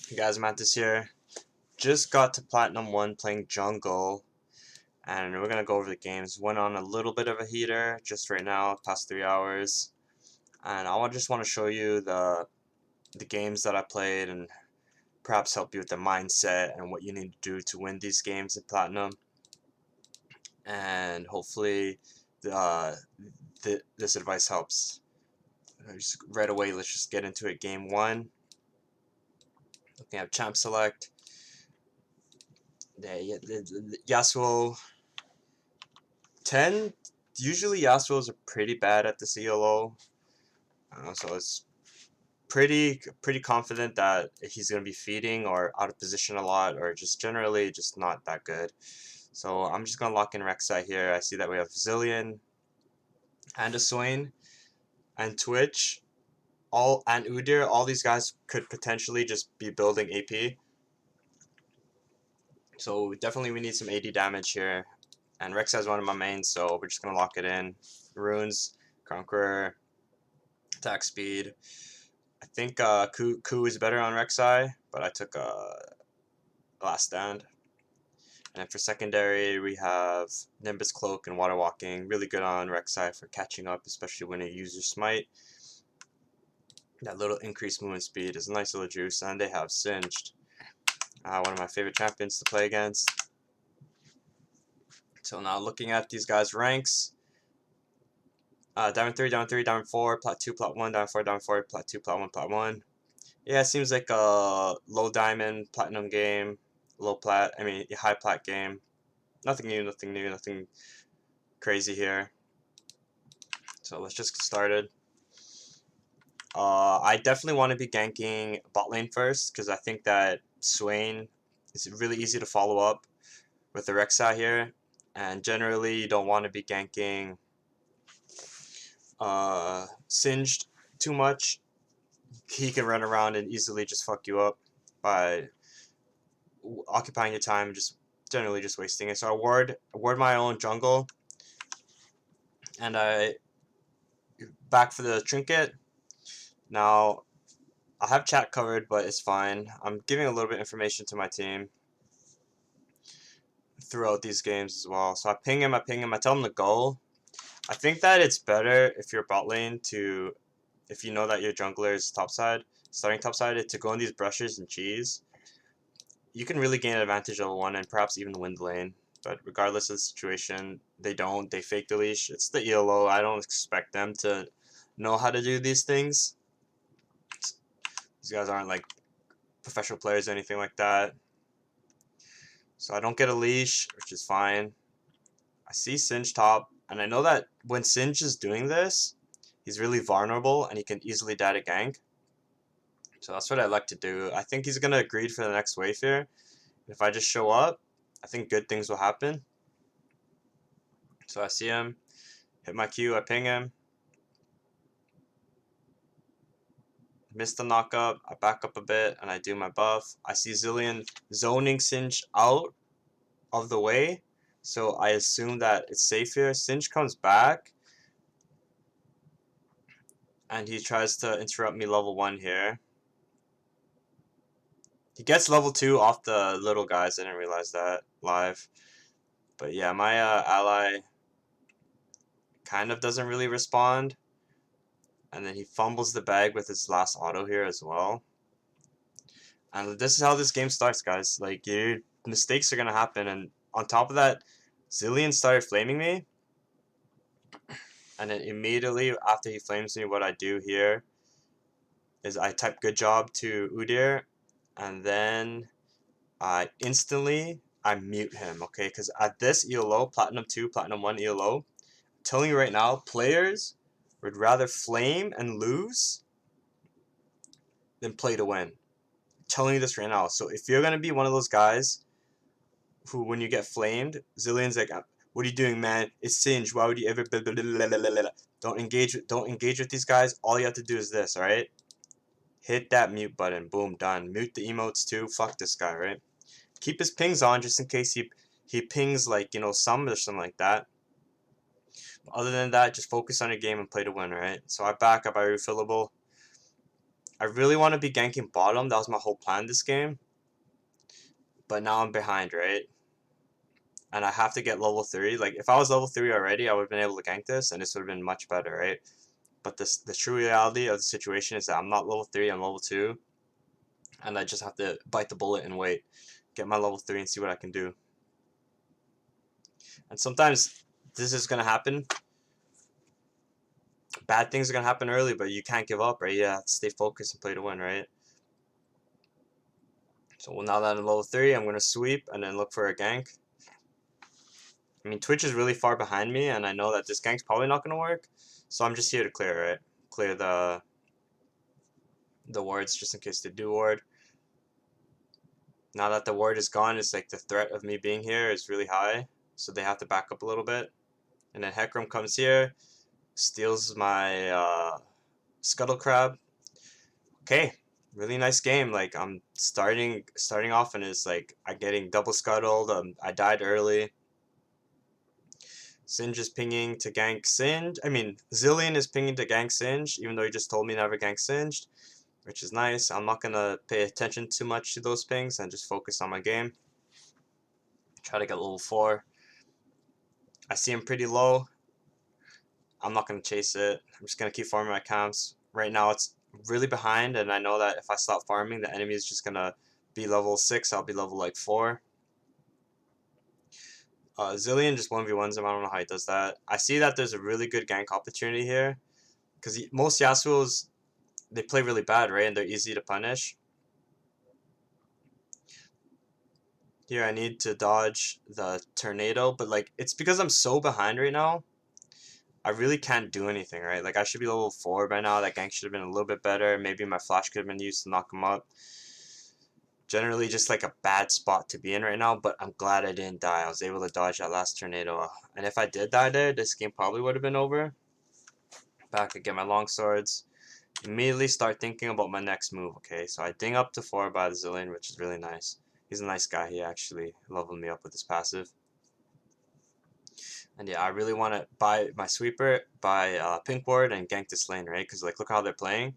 Hey guys, Mantis here. Just got to Platinum 1 playing Jungle, and we're gonna go over the games. Went on a little bit of a heater just right now, past 3 hours. And just want to show you the games that I played and perhaps help you with the mindset and what you need to do to win these games in Platinum. And hopefully this advice helps. Just right away, let's just get into it. Game 1. Looking at Champ Select. Yasuo 10, usually Yasuo's are pretty bad at the CLO, so it's pretty confident that he's going to be feeding or out of position a lot or just generally just not that good. So I'm just going to lock in Rek'Sai here. I see that we have Zillion and a Swain and Twitch and Udyr. All these guys could potentially just be building AP. So definitely we need some AD damage here. And Rek'Sai is one of my mains, so we're just going to lock it in. Runes, Conqueror, attack speed. I think Ku is better on Rek'Sai, but I took Last Stand. And then for secondary, we have Nimbus Cloak and Water Walking. Really good on Rek'Sai for catching up, especially when you use your Smite. That little increased movement speed is a nice little juice. And they have Singed, one of my favorite champions to play against. So now looking at these guys' ranks. Diamond 3, Diamond 3, Diamond 4, Plat 2, Plat 1, Diamond 4, Diamond 4, Plat 2, Plat 1, Plat 1. Yeah, it seems like a low Diamond, Platinum game, high Plat game. Nothing new, nothing crazy here. So let's just get started. I definitely want to be ganking bot lane first, because I think that Swain is really easy to follow up with the Rek'Sai here. And generally, you don't want to be ganking Singed too much. He can run around and easily just fuck you up by occupying your time, just generally just wasting it. So I ward my own jungle, and I back for the trinket. Now I have chat covered, but it's fine. I'm giving a little bit of information to my team throughout these games as well. So I ping him, I tell him to go. I think that it's better if you're bot lane if you know that your jungler is starting topside, to go in these brushes and cheese. You can really gain advantage level 1 and perhaps even win the lane. But regardless of the situation, they fake the leash. It's the ELO. I don't expect them to know how to do these things. These guys aren't like professional players or anything like that. So I don't get a leash, which is fine. I see Singe top, and I know that when Singe is doing this, he's really vulnerable and he can easily die to gank. So that's what I like to do. I think he's going to agree for the next wave here. If I just show up, I think good things will happen. So I see him, hit my Q, I ping him. Miss the knockup, I back up a bit, and I do my buff. I see Zillion zoning Singe out of the way, so I assume that it's safe here. Singe comes back, and he tries to interrupt me level 1 here. He gets level 2 off the little guys, I didn't realize that live. But yeah, my ally kind of doesn't really respond. And then he fumbles the bag with his last auto here as well. And this is how this game starts, guys. Like, your mistakes are going to happen. And on top of that, Zillion started flaming me. And then immediately after he flames me, what I do here is I type good job to Udyr. And then I mute him, okay? Because at this ELO, Platinum 2, Platinum 1 ELO, I'm telling you right now, players would rather flame and lose than play to win. I'm telling you this right now. So if you're going to be one of those guys who, when you get flamed, Zillion's like, what are you doing, man? It's Singe. Why would you ever... Blah, blah, blah, blah, blah, blah. Don't engage with these guys. All you have to do is this, alright? Hit that mute button. Boom, done. Mute the emotes too. Fuck this guy, right? Keep his pings on just in case he pings, like, you know, some or something like that. Other than that, just focus on your game and play to win, right? So I back up, I refillable. I really want to be ganking bottom. That was my whole plan this game. But now I'm behind, right? And I have to get level 3. Like, if I was level 3 already, I would have been able to gank this, and this would have been much better, right? But the true reality of the situation is that I'm not level 3, I'm level 2. And I just have to bite the bullet and wait. Get my level 3 and see what I can do. And sometimes this is going to happen. Bad things are going to happen early, but you can't give up, right? You have to stay focused and play to win, right? So now that I'm level 3, I'm going to sweep and then look for a gank. I mean, Twitch is really far behind me, and I know that this gank's probably not going to work. So I'm just here to clear, right? Clear the wards just in case they do ward. Now that the ward is gone, it's like the threat of me being here is really high. So they have to back up a little bit. And then Hecarim comes here, steals my Scuttle Crab. Okay, really nice game. Like, I'm starting off and it's like I'm getting double scuttled. I died early. Singe is pinging to gank Singe. I mean, Zillion is pinging to gank Singe, even though he just told me never gank Singed, which is nice. I'm not gonna pay attention too much to those pings and just focus on my game. Try to get level 4. I see him pretty low. I'm not gonna chase it. I'm just gonna keep farming my camps. Right now it's really behind, and I know that if I stop farming, the enemy is just gonna be level 6. I'll be level like 4. Zillion just 1v1s him. I don't know how he does that. I see that there's a really good gank opportunity here, because most Yasuos, they play really bad, right? And they're easy to punish. Here I need to dodge the tornado, but like it's because I'm so behind right now. I really can't do anything, right? Like, I should be level 4 by now. That gank should have been a little bit better. Maybe my flash could have been used to knock him up. Generally, just like a bad spot to be in right now, but I'm glad I didn't die. I was able to dodge that last tornado. And if I did die there, this game probably would have been over. Back to get my long swords. Immediately start thinking about my next move, okay? So I ding up to 4 by the Zillion, which is really nice. He's a nice guy. He actually leveled me up with his passive. And yeah, I really want to buy my sweeper, buy pink ward, and gank this lane, right? Because like, look how they're playing.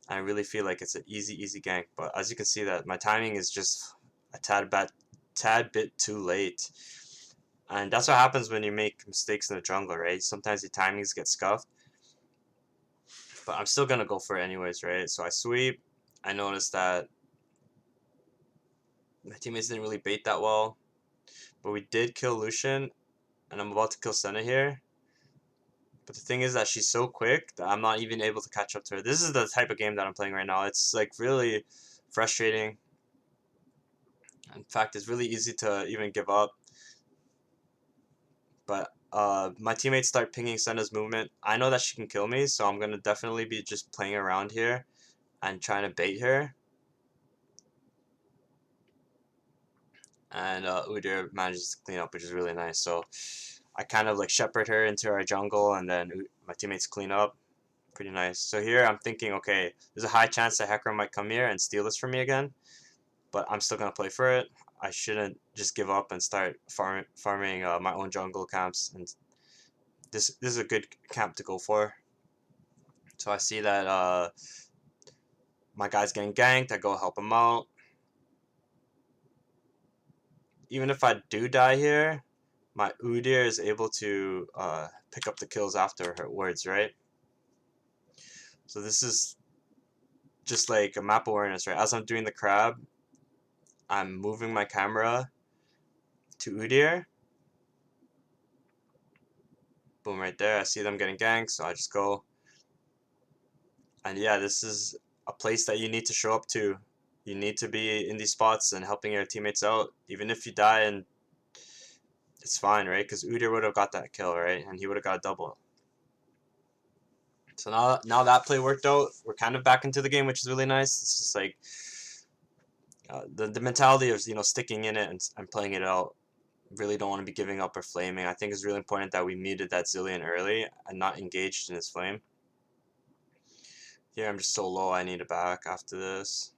I really feel like it's an easy gank. But as you can see, that my timing is just a tad bit too late. And that's what happens when you make mistakes in the jungle, right? Sometimes the timings get scuffed. But I'm still gonna go for it anyways, right? So I sweep. I noticed that my teammates didn't really bait that well, but we did kill Lucian, and I'm about to kill Senna here. But the thing is that she's so quick that I'm not even able to catch up to her. This is the type of game that I'm playing right now. It's like really frustrating. In fact, it's really easy to even give up. But my teammates start pinging Senna's movement. I know that she can kill me, so I'm going to definitely be just playing around here and trying to bait her. And Udyr manages to clean up, which is really nice. So I kind of like shepherd her into our jungle, and then my teammates clean up. Pretty nice. So here I'm thinking, okay, there's a high chance that Hecarim might come here and steal this from me again, but I'm still gonna play for it. I shouldn't just give up and start farming my own jungle camps, and this is a good camp to go for. So I see that my guy's getting ganked. I go help him out. Even if I do die here, my Udyr is able to pick up the kills afterwards, right? So this is just like a map awareness, right? As I'm doing the crab, I'm moving my camera to Udyr. Boom, right there. I see them getting ganked, so I just go. And yeah, this is a place that you need to show up to. You need to be in these spots and helping your teammates out. Even if you die, and it's fine, right? Because Udyr would have got that kill, right? And he would have got a double. So now that play worked out. We're kind of back into the game, which is really nice. It's just like the mentality of, you know, sticking in it and playing it out. Really don't want to be giving up or flaming. I think it's really important that we muted that Zillion early and not engaged in his flame. Here I'm just so low, I need a back after this.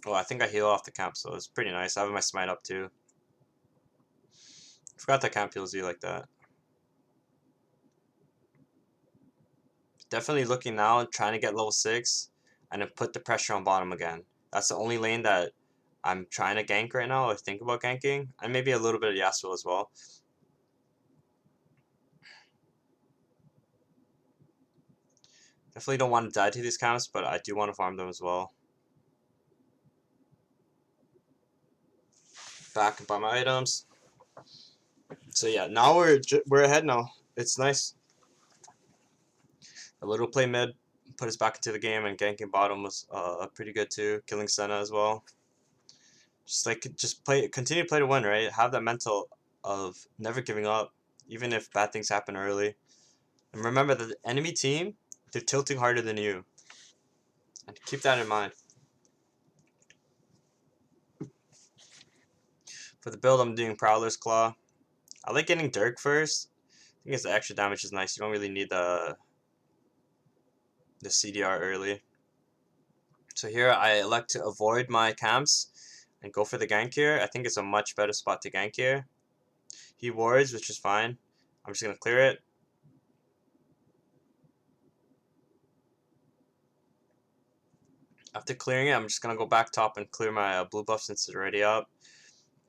Oh, I think I heal off the camp, so it's pretty nice. I have my smite up too. Forgot that camp heals you like that. Definitely looking now, trying to get level 6 and then put the pressure on bottom again. That's the only lane that I'm trying to gank right now or think about ganking. And maybe a little bit of Yasuo as well. Definitely don't want to die to these camps, but I do want to farm them as well. Back and buy my items. So yeah, now we're ahead now. It's nice. A little play mid put us back into the game, and ganking bottom was pretty good too. Killing Senna as well. Just play, continue to play to win, right? Have that mental of never giving up, even if bad things happen early. And remember that the enemy team, they're tilting harder than you. And keep that in mind. For the build, I'm doing Prowler's Claw. I like getting Dirk first. I think it's the extra damage is nice. You don't really need the CDR early. So here I elect to avoid my camps and go for the gank here. I think it's a much better spot to gank here. He wards, which is fine. I'm just going to clear it. After clearing it, I'm just going to go back top and clear my blue buff since it's already up.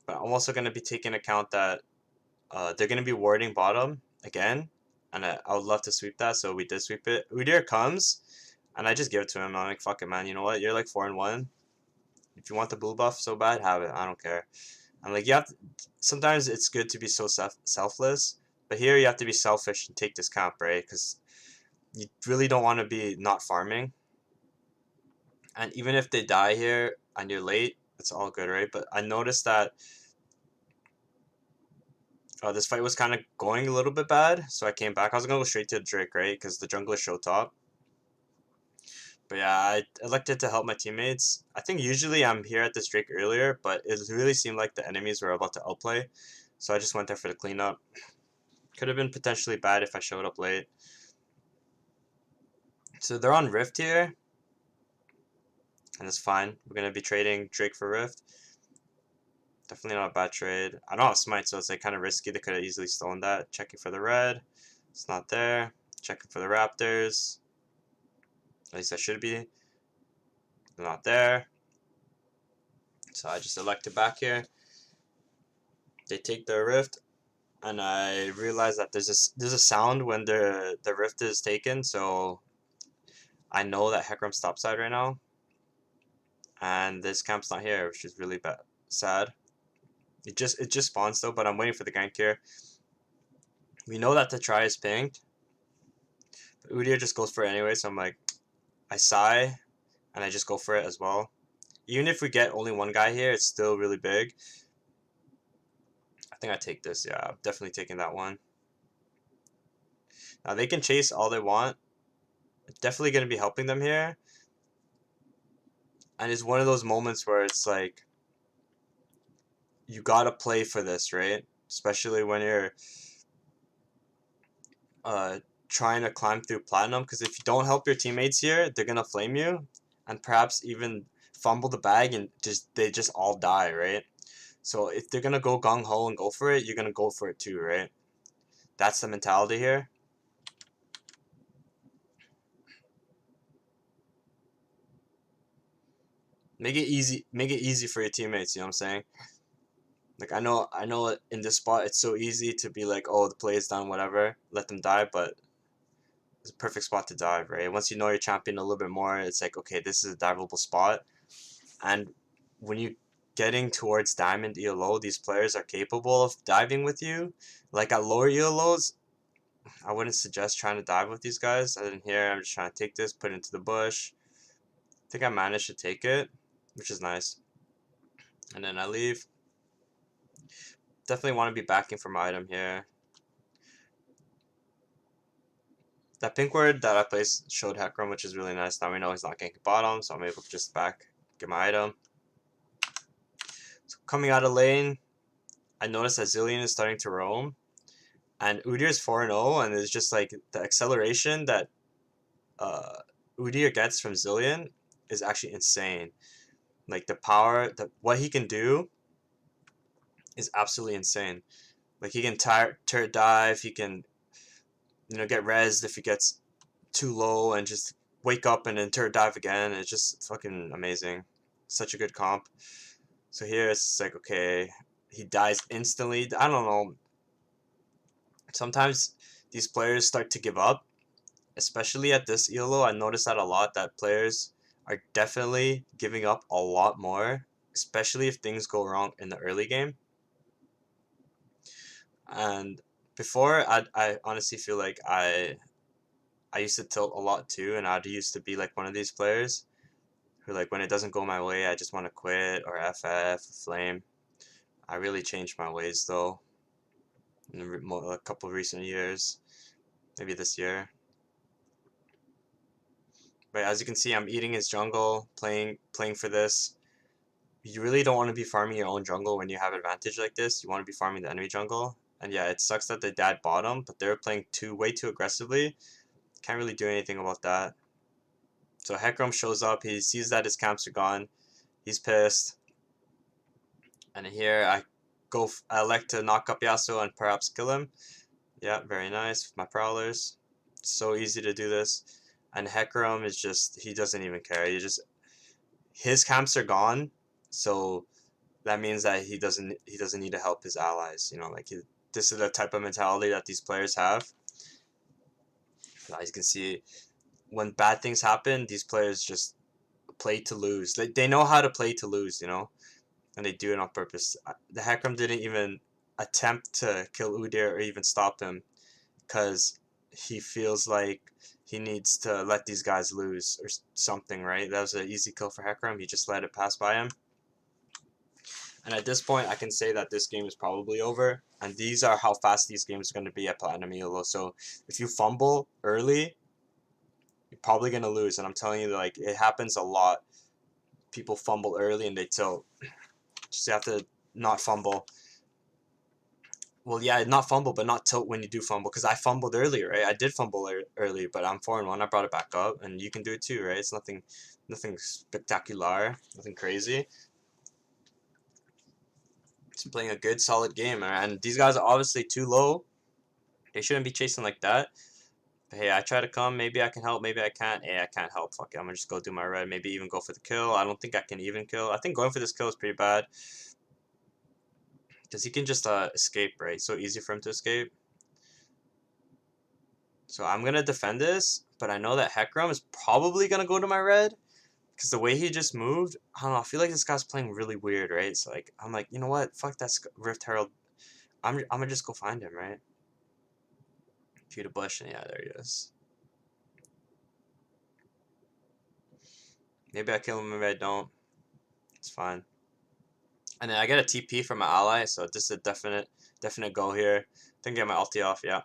But I'm also going to be taking account that they're going to be warding bottom again. And I would love to sweep that, so we did sweep it. Udyr comes, and I just give it to him. I'm like, fuck it, man. You know what? You're like 4-1. If you want the blue buff so bad, have it. I don't care. I'm like, you have to, sometimes it's good to be so selfless, but here you have to be selfish and take this camp, right? Because you really don't want to be not farming. And even if they die here and you're late, it's all good, right? But I noticed that this fight was kind of going a little bit bad, so I came back. I was going to go straight to Drake, right? Because the jungler showed top. But yeah, I elected to help my teammates. I think usually I'm here at this Drake earlier, but it really seemed like the enemies were about to outplay. So I just went there for the cleanup. Could have been potentially bad if I showed up late. So they're on Rift here. And it's fine. We're going to be trading Drake for Rift. Definitely not a bad trade. I don't have Smite, so it's like kind of risky. They could have easily stolen that. Checking for the red. It's not there. Checking for the Raptors. At least I should be. They're not there. So I just elected back here. They take their Rift. And I realize that there's a sound when the Rift is taken. So I know that Hecarim's topside right now. And this camp's not here, which is really bad. Sad. It just spawns though, but I'm waiting for the gank here. We know that the try is pinged. But Udyr just goes for it anyway, so I'm like, I sigh, and I just go for it as well. Even if we get only one guy here, it's still really big. I think I take this, yeah, I'm definitely taking that one. Now they can chase all they want. It's definitely going to be helping them here. And it's one of those moments where it's like, you gotta play for this, right? Especially when you're trying to climb through platinum, because if you don't help your teammates here, they're gonna flame you and perhaps even fumble the bag and they just all die, right? So if they're gonna go gung-ho and go for it, you're gonna go for it too, right? That's the mentality here. Make it easy for your teammates, you know what I'm saying? Like I know in this spot it's so easy to be like, oh, the play is done, whatever, let them die, but it's a perfect spot to dive, right? Once you know your champion a little bit more, it's like, okay, this is a diveable spot. And when you getting towards diamond ELO, these players are capable of diving with you. Like at lower ELOs, I wouldn't suggest trying to dive with these guys. I didn't hear. I'm just trying to take this, put it into the bush. I think I managed to take it, which is nice. And then I leave. Definitely want to be backing for my item here. That pink word that I placed showed Hecarim, which is really nice. Now we know he's not ganking bottom, so I'm able to just get my item. So coming out of lane, I noticed that Zilean is starting to roam. And Udyr is 4-0, and it's just like the acceleration that Udyr gets from Zilean is actually insane. Like the power, what he can do is absolutely insane. Like he can turret dive, he can, get rezzed if he gets too low and just wake up and then turret dive again. It's just fucking amazing. Such a good comp. So here it's like, okay, he dies instantly. I don't know. Sometimes these players start to give up, especially at this ELO. I noticed that a lot, that players are definitely giving up a lot more, especially if things go wrong in the early game. And before, I honestly feel like I used to tilt a lot too, and I used to be like one of these players who, like, when it doesn't go my way, I just want to quit or FF, flame. I really changed my ways though in a couple of recent years, maybe this year. But as you can see, I'm eating his jungle, playing for this. You really don't want to be farming your own jungle when you have advantage like this. You want to be farming the enemy jungle. And yeah, it sucks that they died bottom, but they're playing way too aggressively. Can't really do anything about that. So Hecarim shows up. He sees that his camps are gone. He's pissed. And here I elect to knock up Yasuo and perhaps kill him. Yeah, very nice with my prowlers. So easy to do this. And Hecarim is just, he doesn't even care. His camps are gone, so that means that he doesn't need to help his allies. You know, like this is the type of mentality that these players have. As you can see, when bad things happen, these players just play to lose. They know how to play to lose, you know, and they do it on purpose. The Hecarim didn't even attempt to kill Udyr or even stop him because he feels like he needs to let these guys lose or something, right? That was an easy kill for Hecarim. He just let it pass by him. And at this point, I can say that this game is probably over. And these are how fast these games are going to be at Platinum ELO. So if you fumble early, you're probably going to lose. And I'm telling you, like, it happens a lot. People fumble early and they tilt. Just have to not fumble. Well, yeah, not fumble, but not tilt when you do fumble. Because I fumbled earlier, right? I did fumble early, but I'm 4-1. I brought it back up. And you can do it too, right? It's nothing spectacular, nothing crazy. He's playing a good, solid game, and these guys are obviously too low. They shouldn't be chasing like that. But hey, I try to come. Maybe I can help. Maybe I can't. Hey, I can't help. Fuck it. I'm gonna just go do my red. Maybe even go for the kill. I don't think I can even kill. I think going for this kill is pretty bad. Because he can just escape, right? So easy for him to escape. So I'm gonna defend this, but I know that Hecarim is probably gonna go to my red. Because the way he just moved, I don't know, I feel like this guy's playing really weird, right? So like, I'm like, you know what? Fuck that Rift Herald. I'm gonna just go find him, right? Shoot a bush, and yeah, there he is. Maybe I kill him, maybe I don't. It's fine. And then I get a TP from my ally, so this is a definite go here. Didn't get my ulti off, yeah.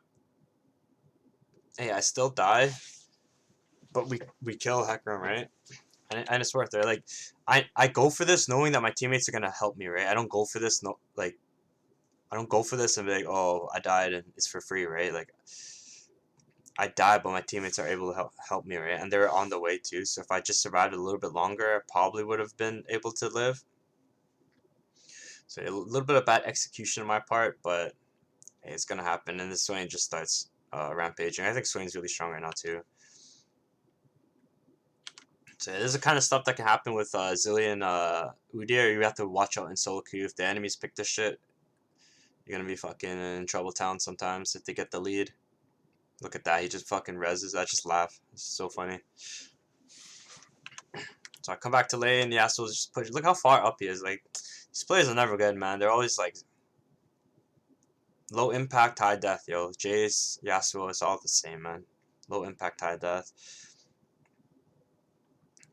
Hey, I still die, but we kill Hecarim, right? And it's worth it. Like, I go for this knowing that my teammates are gonna help me, right? I don't go for this I don't go for this and be like, oh, I died and it's for free, right? Like, I died, but my teammates are able to help me, right? And they're on the way too. So if I just survived a little bit longer, I probably would have been able to live. So a little bit of bad execution on my part, but hey, it's gonna happen. And this Swain just starts rampaging. I think Swain's really strong right now too. So this is the kind of stuff that can happen with Zilean Udyr. You have to watch out in solo queue. If the enemies pick this shit, you're gonna be fucking in trouble town sometimes if they get the lead. Look at that, he just fucking reses. I just laugh. It's so funny. So I come back to lane, Yasuo's just push. Look how far up he is. Like, these players are never good, man. They're always like low impact, high death, yo. Jace, Yasuo, it's all the same, man. Low impact, high death.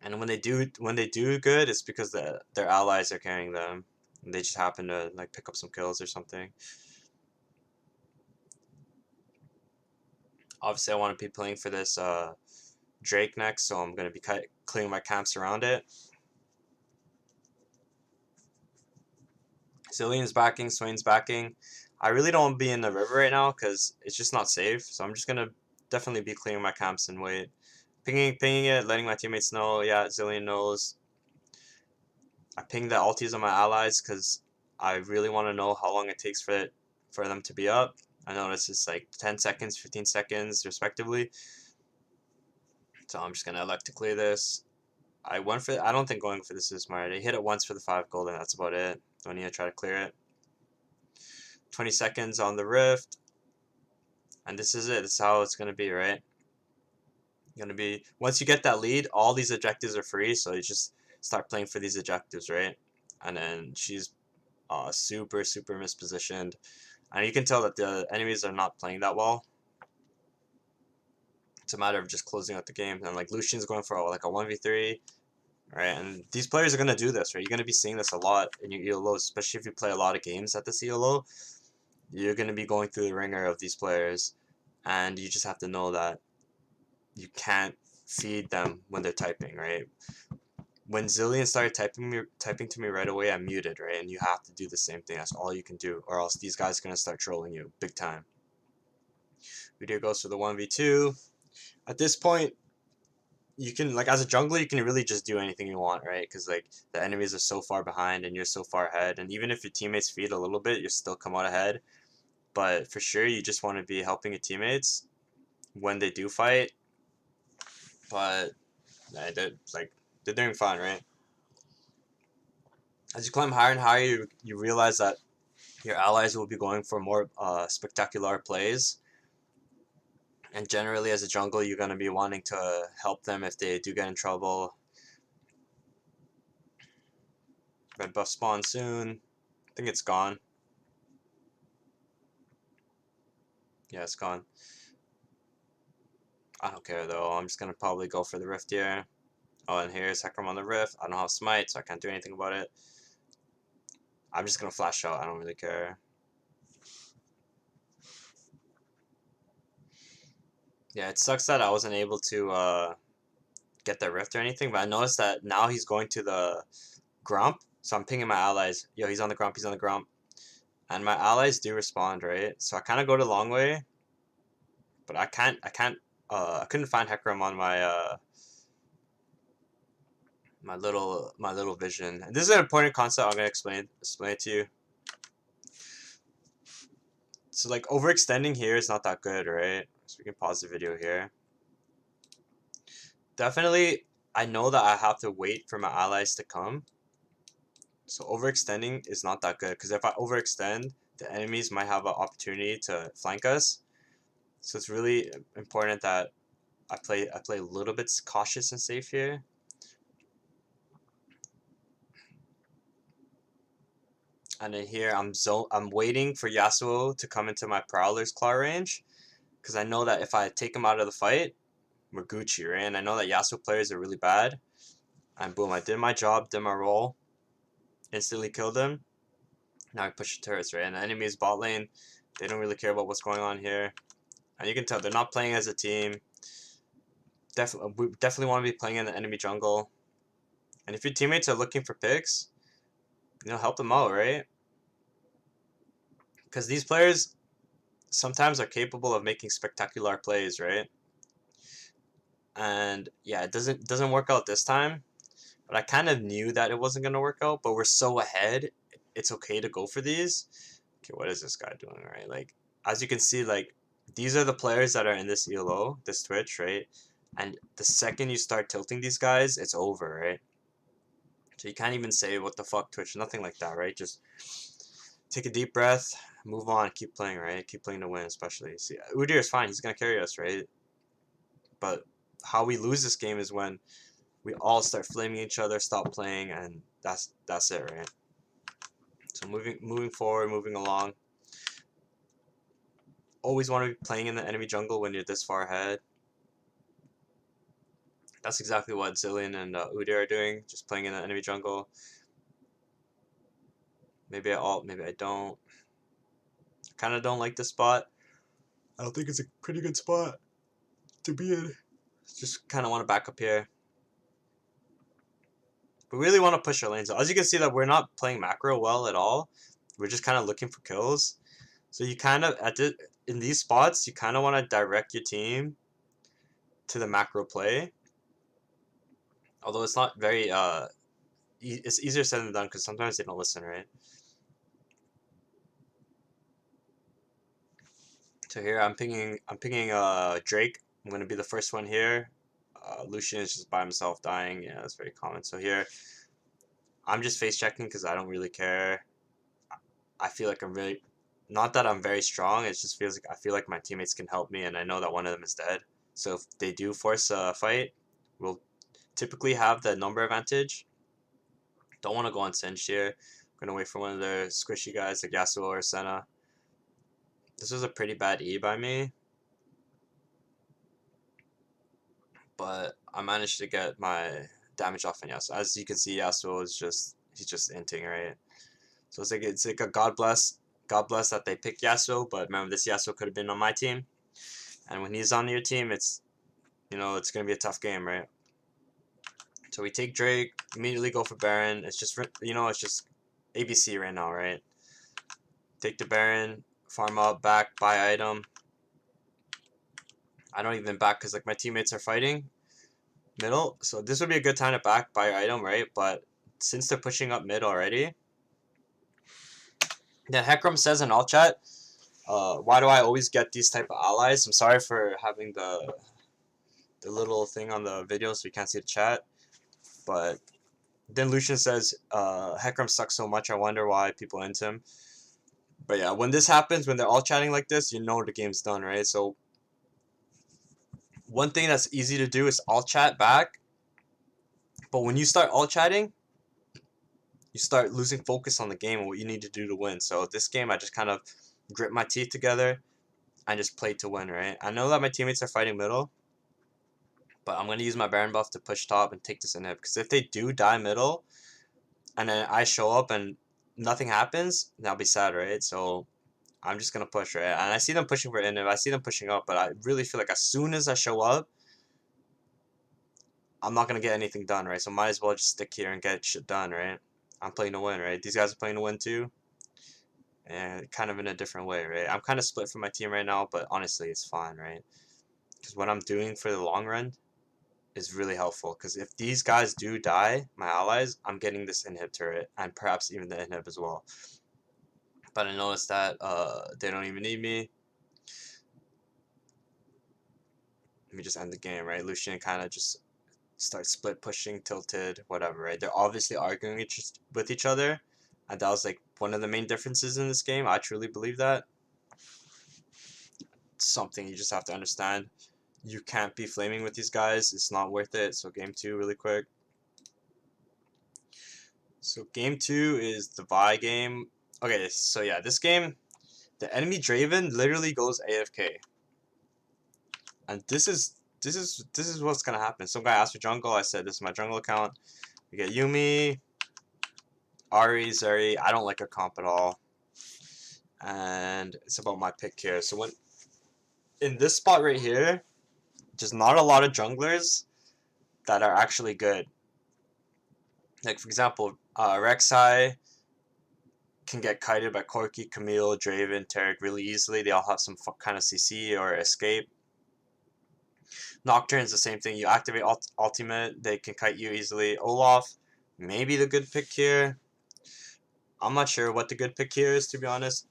And when they do good, it's because their allies are carrying them. And they just happen to like pick up some kills or something. Obviously, I want to be playing for this Drake next, so I'm gonna be clearing my camps around it. Zilean's backing, Swain's backing. I really don't want to be in the river right now because it's just not safe. So I'm just gonna definitely be clearing my camps and wait. Pinging it, letting my teammates know. Yeah, Zilean knows. I ping the ultis on my allies because I really want to know how long it takes for them to be up. I notice it's like 10 seconds, 15 seconds, respectively. So I'm just gonna elect to clear this. I don't think going for this is smart. I hit it once for the 5 gold and that's about it. Don't need to try to clear it. 20 seconds on the rift. And this is it. This is how it's gonna be, right? Gonna be once you get that lead, all these objectives are free, so you just start playing for these objectives, right? And then she's super mispositioned, and you can tell that the enemies are not playing that well. It's a matter of just closing out the game, and like Lucian's going for like a 1v3, right? And these players are gonna do this, right? You're gonna be seeing this a lot in your ELO, especially if you play a lot of games at this ELO. You're gonna be going through the ringer of these players, and you just have to know that you can't feed them when they're typing, right? When Zillion started typing to me right away, I muted, right? And you have to do the same thing. That's all you can do, or else these guys are gonna start trolling you big time. Video goes for the 1v2. At this point, you can, like, as a jungler, you can really just do anything you want, right? Because like the enemies are so far behind and you're so far ahead, and even if your teammates feed a little bit, you still come out ahead. But for sure, you just want to be helping your teammates when they do fight. But they're doing fine, right? As you climb higher and higher, you realize that your allies will be going for more spectacular plays. And generally, as a jungle, you're going to be wanting to help them if they do get in trouble. Red buff spawn soon. I think it's gone. Yeah, it's gone. I don't care though. I'm just going to probably go for the rift here. Oh, and here's Hecarim on the rift. I don't have smite, so I can't do anything about it. I'm just going to flash out. I don't really care. Yeah, it sucks that I wasn't able to get the rift or anything, but I noticed that now he's going to the Grump, so I'm pinging my allies. Yo, he's on the Grump, he's on the Grump. And my allies do respond, right? So I kind of go the long way, but I couldn't find Hecarim on my my little vision. And this is an important concept. I'm gonna explain it to you. So like overextending here is not that good, right? So we can pause the video here. Definitely, I know that I have to wait for my allies to come. So overextending is not that good, because if I overextend, the enemies might have an opportunity to flank us. So it's really important that I play a little bit cautious and safe here. And then here I'm waiting for Yasuo to come into my Prowler's claw range, because I know that if I take him out of the fight, we're Gucci, right? And I know that Yasuo players are really bad. And boom, I did my job, did my role, instantly killed him. Now I push the turrets, right? And the enemy's bot lane, they don't really care about what's going on here. And you can tell they're not playing as a team. We definitely want to be playing in the enemy jungle. And if your teammates are looking for picks, help them out, right? Because these players sometimes are capable of making spectacular plays, right? And yeah, it doesn't work out this time. But I kind of knew that it wasn't gonna work out. But we're so ahead, it's okay to go for these. Okay, what is this guy doing, right? Like, as you can see, like, these are the players that are in this ELO, this Twitch, right? And the second you start tilting these guys, it's over, right? So you can't even say, what the fuck, Twitch, nothing like that, right? Just take a deep breath, move on, keep playing, right? Keep playing to win, especially. See, Udyr is fine, he's gonna carry us, right? But how we lose this game is when we all start flaming each other, stop playing, and that's it, right? So moving forward, moving along. Always want to be playing in the enemy jungle when you're this far ahead. That's exactly what Zillion and Udyr are doing, just playing in the enemy jungle. Maybe I alt, maybe I don't. Kind of don't like this spot. I don't think it's a pretty good spot to be in. Just kind of want to back up here. We really want to push our lanes. As you can see, that we're not playing macro well at all. We're just kind of looking for kills. So you kind of in these spots, you kind of want to direct your team to the macro play. Although it's not very it's easier said than done, because sometimes they don't listen, right? So here I'm pinging Drake. I'm gonna be the first one here. Lucian is just by himself dying. Yeah, that's very common. So here, I'm just face checking because I don't really care. I feel like I'm really, not that I'm very strong. It just feels like I feel like my teammates can help me, and I know that one of them is dead. So if they do force a fight, we'll typically have the number advantage. Don't want to go on Singed here. I'm gonna wait for one of the squishy guys like Yasuo or Senna. This was a pretty bad E by me, but I managed to get my damage off on Yasuo. As you can see, Yasuo is he's just inting, right? So it's like a God bless that they picked Yasuo. But remember, this Yasuo could have been on my team, and when he's on your team, it's it's gonna be a tough game, right? So we take Drake, immediately go for Baron. It's just it's just ABC right now, right? Take the Baron, farm up, back, buy item. I don't even back because like my teammates are fighting middle, so this would be a good time to back, buy your item, right? But since they're pushing up mid already, then Heckram says in all chat, why do I always get these type of allies? I'm sorry for having the little thing on the video so you can't see the chat, but then Lucian says, Heckram sucks so much, I wonder why people into him. But yeah, when this happens, when they're all chatting like this, you know the game's done, right? So one thing that's easy to do is all chat back, but when you start all chatting, you start losing focus on the game and what you need to do to win. So this game, I just kind of grit my teeth together and just play to win, right? I know that my teammates are fighting middle, but I'm going to use my Baron buff to push top and take this inhib. Because if they do die middle, and then I show up and nothing happens, then I'll be sad, right? So I'm just going to push, right? And I see them pushing for inhib. I see them pushing up, but I really feel like as soon as I show up, I'm not going to get anything done, right? So might as well just stick here and get shit done, right? I'm playing to win, right? These guys are playing to win too. And kind of in a different way, right? I'm kind of split from my team right now, but honestly, it's fine, right? Because what I'm doing for the long run is really helpful. Because if these guys do die, my allies, I'm getting this inhib turret, and perhaps even the inhib as well. But I noticed that they don't even need me. Let me just end the game, right? Lucian kind of just starts split pushing, tilted, whatever, right? They're obviously arguing with each other, and that was like one of the main differences in this game. I truly believe that. It's something you just have to understand. You can't be flaming with these guys. It's not worth it. So game 2 really quick. So game 2 is the Vi game. Okay, so yeah, this game, the enemy Draven literally goes AFK. And this is what's gonna happen. Some guy asked for jungle. I said this is my jungle account. We get Yumi, Ari, Zeri. I don't like her comp at all. And it's about my pick here. So when in this spot right here, just not a lot of junglers that are actually good. Like for example, Rek'Sai can get kited by Corki, Camille, Draven, Taric really easily. They all have some kind of CC or escape. Nocturne's the same thing. You activate ultimate, they can kite you easily. Olaf, maybe the good pick here. I'm not sure what the good pick here is, to be honest.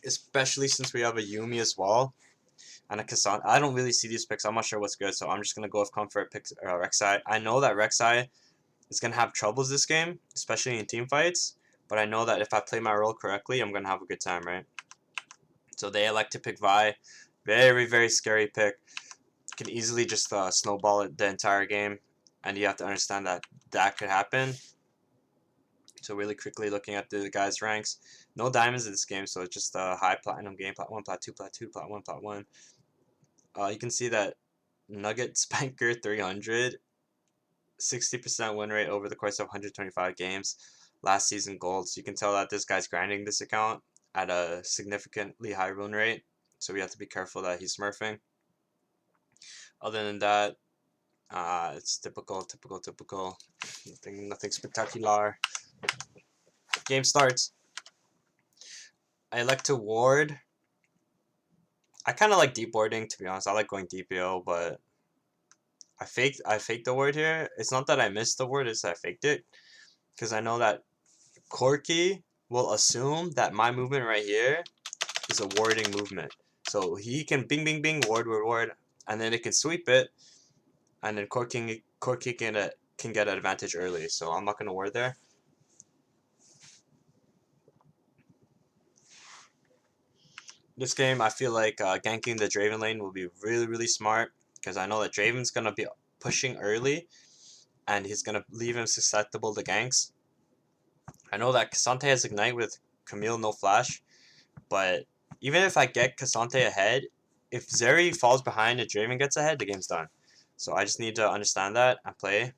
Especially since we have a Yumi as well. And a Kassan. I don't really see these picks. I'm not sure what's good, so I'm just going to go with comfort, pick Rek'Sai. I know that Rek'Sai is going to have troubles this game, especially in team fights. But I know that if I play my role correctly, I'm going to have a good time, right? So they elect to pick Vi. Very, very scary pick. Can easily just snowball it the entire game. And you have to understand that that could happen. So really quickly looking at the guys' ranks. No diamonds in this game, so it's just a high platinum game. Plat 1, Plat 2, Plat 2, Plat 1, Plat 1. You can see that Nugget Spanker 300. 60% win rate over the course of 125 games. Last season gold. So you can tell that this guy's grinding this account at a significantly high win rate. So we have to be careful that he's smurfing. Other than that, it's typical. Nothing spectacular. Game starts. I like to ward. I kind of like deep warding, to be honest. I like going DPO, but I faked the ward here. It's not that I missed the ward, it's that I faked it. Because I know that Corki will assume that my movement right here is a warding movement. So he can bing, bing, bing, ward, ward, ward. and then it can sweep it, and then Corki can get an advantage early. So I'm not gonna ward there. This game, I feel like ganking the Draven lane will be really smart because I know that Draven's gonna be pushing early, and he's gonna leave him susceptible to ganks. I know that Cassante has Ignite with Camille no flash, but even if I get Cassante ahead, if Zeri falls behind and Draven gets ahead, the game's done. So I just need to understand that and play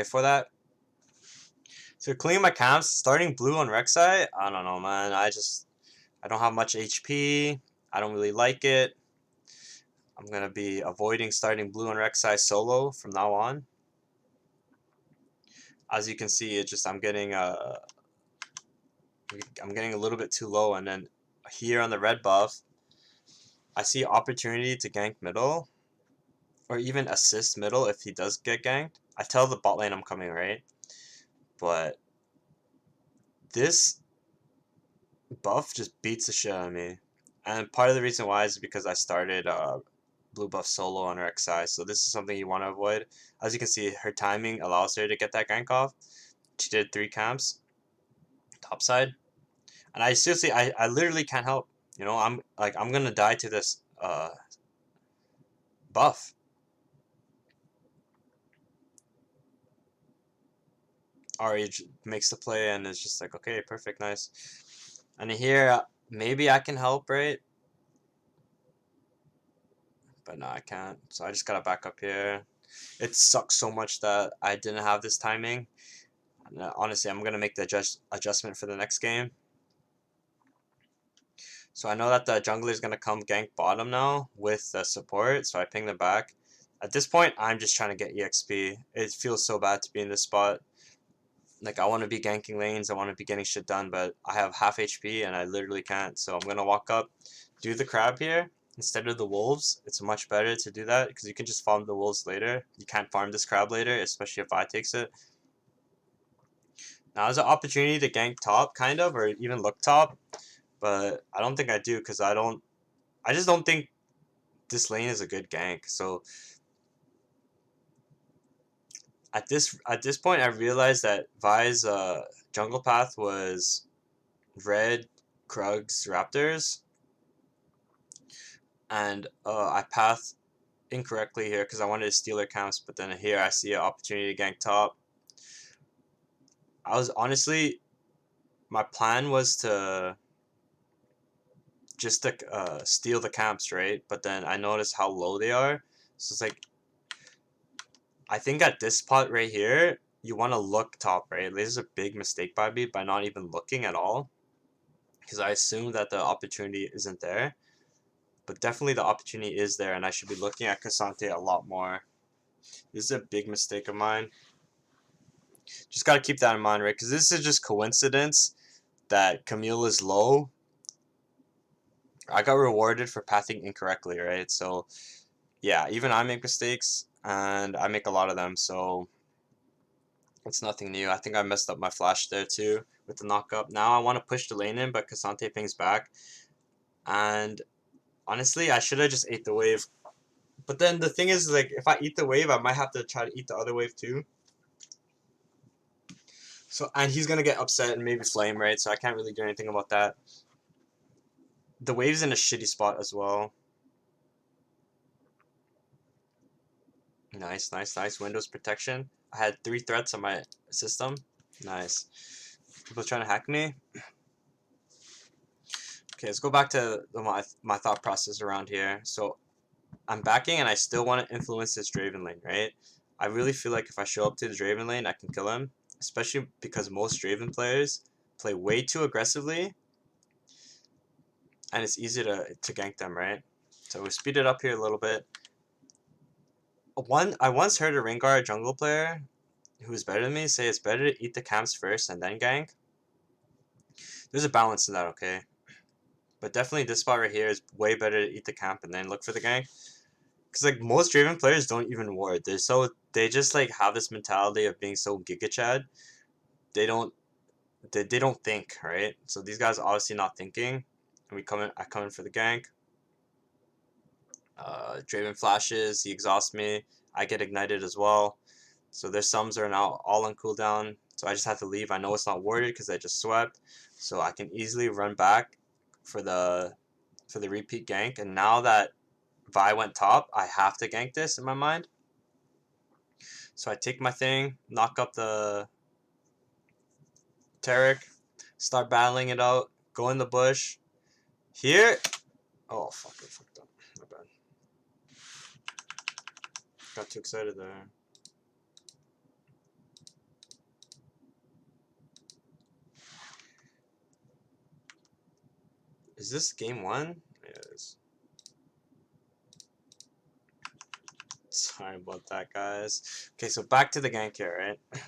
for that. So cleaning my camps, starting blue on Rek'Sai, I don't know, man. I don't have much HP. I don't really like it. I'm gonna be avoiding starting blue on Rek'Sai solo from now on. As you can see, it's just I'm getting a little bit too low, and then here on the red buff, I see opportunity to gank middle, or even assist middle if he does get ganked. I tell the bot lane I'm coming, right? But this buff just beats the shit out of me. And part of the reason why is because I started blue buff solo on her Rek'Sai, so this is something you want to avoid. As you can see, her timing allows her to get that gank off. She did 3 camps, top side. And I seriously, I literally can't help. You know, I'm gonna die to this buff. Ari makes the play and it's just like, okay, perfect, nice. And here, maybe I can help, right? But no, I can't. So I just gotta back up here. It sucks so much that I didn't have this timing. And, honestly, I'm gonna make the adjustment for the next game. So I know that the jungler is gonna come gank bottom now with the support. So I ping them back. At this point, I'm just trying to get EXP. It feels so bad to be in this spot. Like, I want to be ganking lanes, I want to be getting shit done, but I have half HP and I literally can't. So I'm gonna walk up, do the crab here instead of the wolves. It's much better to do that because you can just farm the wolves later. You can't farm this crab later, especially if I takes it. Now there's an opportunity to gank top, kind of, or even look top, but I don't think I do because I just don't think this lane is a good gank. So at this point, I realized that Vi's jungle path was red, Krugs, Raptors, and I pathed incorrectly here because I wanted to steal their camps, but then here I see an opportunity to gank top. I was honestly, my plan was to just to steal the camps, right? But then I noticed how low they are, so it's like, I think at this spot right here, you want to look top, right? This is a big mistake by me by not even looking at all, because I assume that the opportunity isn't there. But definitely the opportunity is there, and I should be looking at Cassante a lot more. This is a big mistake of mine. Just got to keep that in mind, right? Because this is just coincidence that Camille is low. I got rewarded for pathing incorrectly, right? So, yeah, even I make mistakes, and I make a lot of them, so it's nothing new. I think I messed up my flash there, too, with the knock-up. Now I want to push the lane in, but Cassante pings back. And, honestly, I should have just ate the wave. But then the thing is, like, if I eat the wave, I might have to try to eat the other wave, too. So, and he's gonna get upset and maybe flame, right? So I can't really do anything about that. The wave's in a shitty spot as well. Nice, nice, nice. Windows protection. I had 3 threats on my system. Nice. People trying to hack me. Okay, let's go back to my thought process around here. So I'm backing and I still want to influence this Draven lane, right? I really feel like if I show up to the Draven lane, I can kill him. Especially because most Draven players play way too aggressively. And it's easy to gank them, right? So we speed it up here a little bit. I once heard a Rengar jungle player who was better than me say it's better to eat the camps first and then gank. There's a balance in that, okay? But definitely this spot right here is way better to eat the camp and then look for the gank. Because like most Draven players don't even ward. They just like have this mentality of being so Giga Chad. They don't think, right? So these guys are obviously not thinking. And I come in for the gank. Draven flashes, he exhausts me, I get ignited as well. So their sums are now all on cooldown. So I just have to leave. I know it's not warded because I just swept. So I can easily run back for the repeat gank. And now that Vi went top, I have to gank this in my mind. So I take my thing, knock up the Taric, start battling it out, go in the bush. Here, oh fuck, I fucked up. My bad. Got too excited there. Is this game 1? Yeah, it is. Sorry about that, guys. Okay, so back to the gank here, right?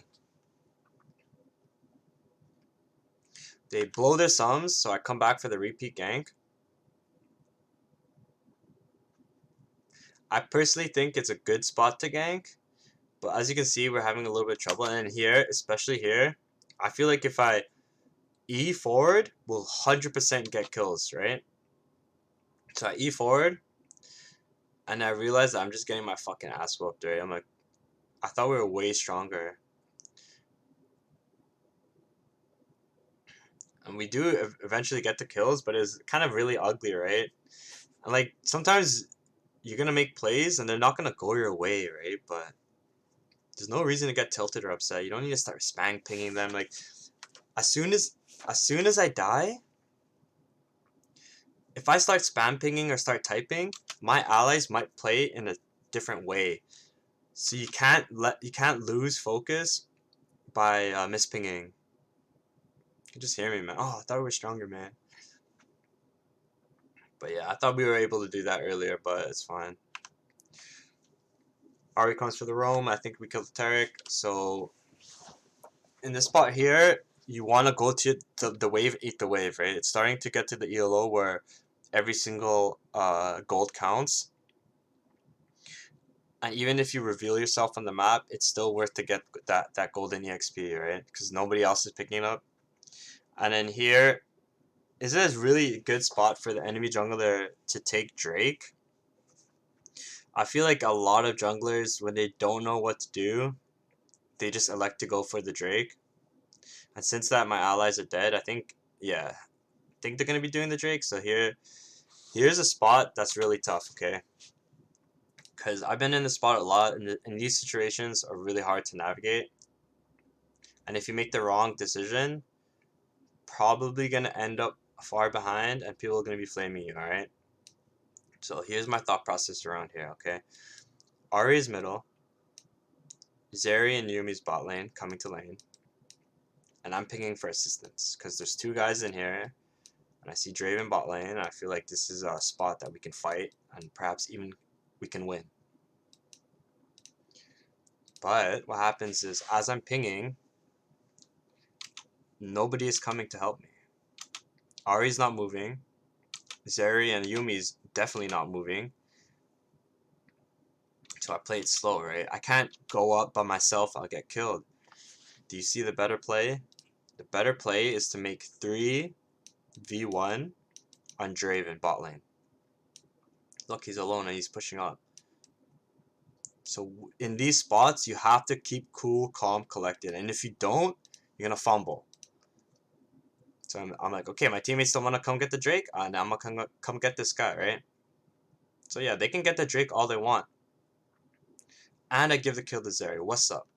They blow their sums, so I come back for the repeat gank. I personally think it's a good spot to gank, but as you can see, we're having a little bit of trouble. And here, especially here, I feel like if I E forward, we'll 100% get kills, right? So I E forward, and I realize that I'm just getting my fucking ass whooped, right? I'm like, I thought we were way stronger. And we do eventually get the kills, but it's kind of really ugly, right? And like, sometimes you're gonna make plays and they're not gonna go your way, right? But there's no reason to get tilted or upset. You don't need to start spam pinging them. Like, as soon as I die, if I start spam pinging or start typing, my allies might play in a different way. So you can't lose focus by mispinging. You can just hear me, man. Oh, I thought we were stronger, man. But yeah, I thought we were able to do that earlier, but it's fine. Ari comes for the roam. I think we killed the Taric. So in this spot here, you want to go to the wave, eat the wave, right? It's starting to get to the ELO where every single gold counts. And even if you reveal yourself on the map, it's still worth to get that golden EXP, right? Because nobody else is picking it up. And then here is a really good spot for the enemy jungler to take Drake. I feel like a lot of junglers, when they don't know what to do, they just elect to go for the Drake. And since that my allies are dead, I think, yeah, I think they're going to be doing the Drake. So here's a spot that's really tough, okay? Because I've been in the spot a lot, and these situations are really hard to navigate. And if you make the wrong decision, probably going to end up far behind, and people are going to be flaming you, alright? So here's my thought process around here, okay? Ahri's middle, Zeri and Yumi's bot lane, coming to lane. And I'm pinging for assistance, because there's two guys in here, and I see Draven bot lane, and I feel like this is a spot that we can fight, and perhaps even we can win. But what happens is, as I'm pinging, nobody is coming to help me. Ahri's not moving. Zeri and Yumi's definitely not moving. So I play it slow, right? I can't go up by myself, I'll get killed. Do you see the better play? The better play is to make 3v1 on Draven bot lane. Look, he's alone and he's pushing up. So in these spots, you have to keep cool, calm, collected. And if you don't, you're going to fumble. So I'm like, okay, my teammates don't want to come get the Drake. And I'm going to come get this guy, right? So yeah, they can get the Drake all they want. And I give the kill to Zeri. What's up?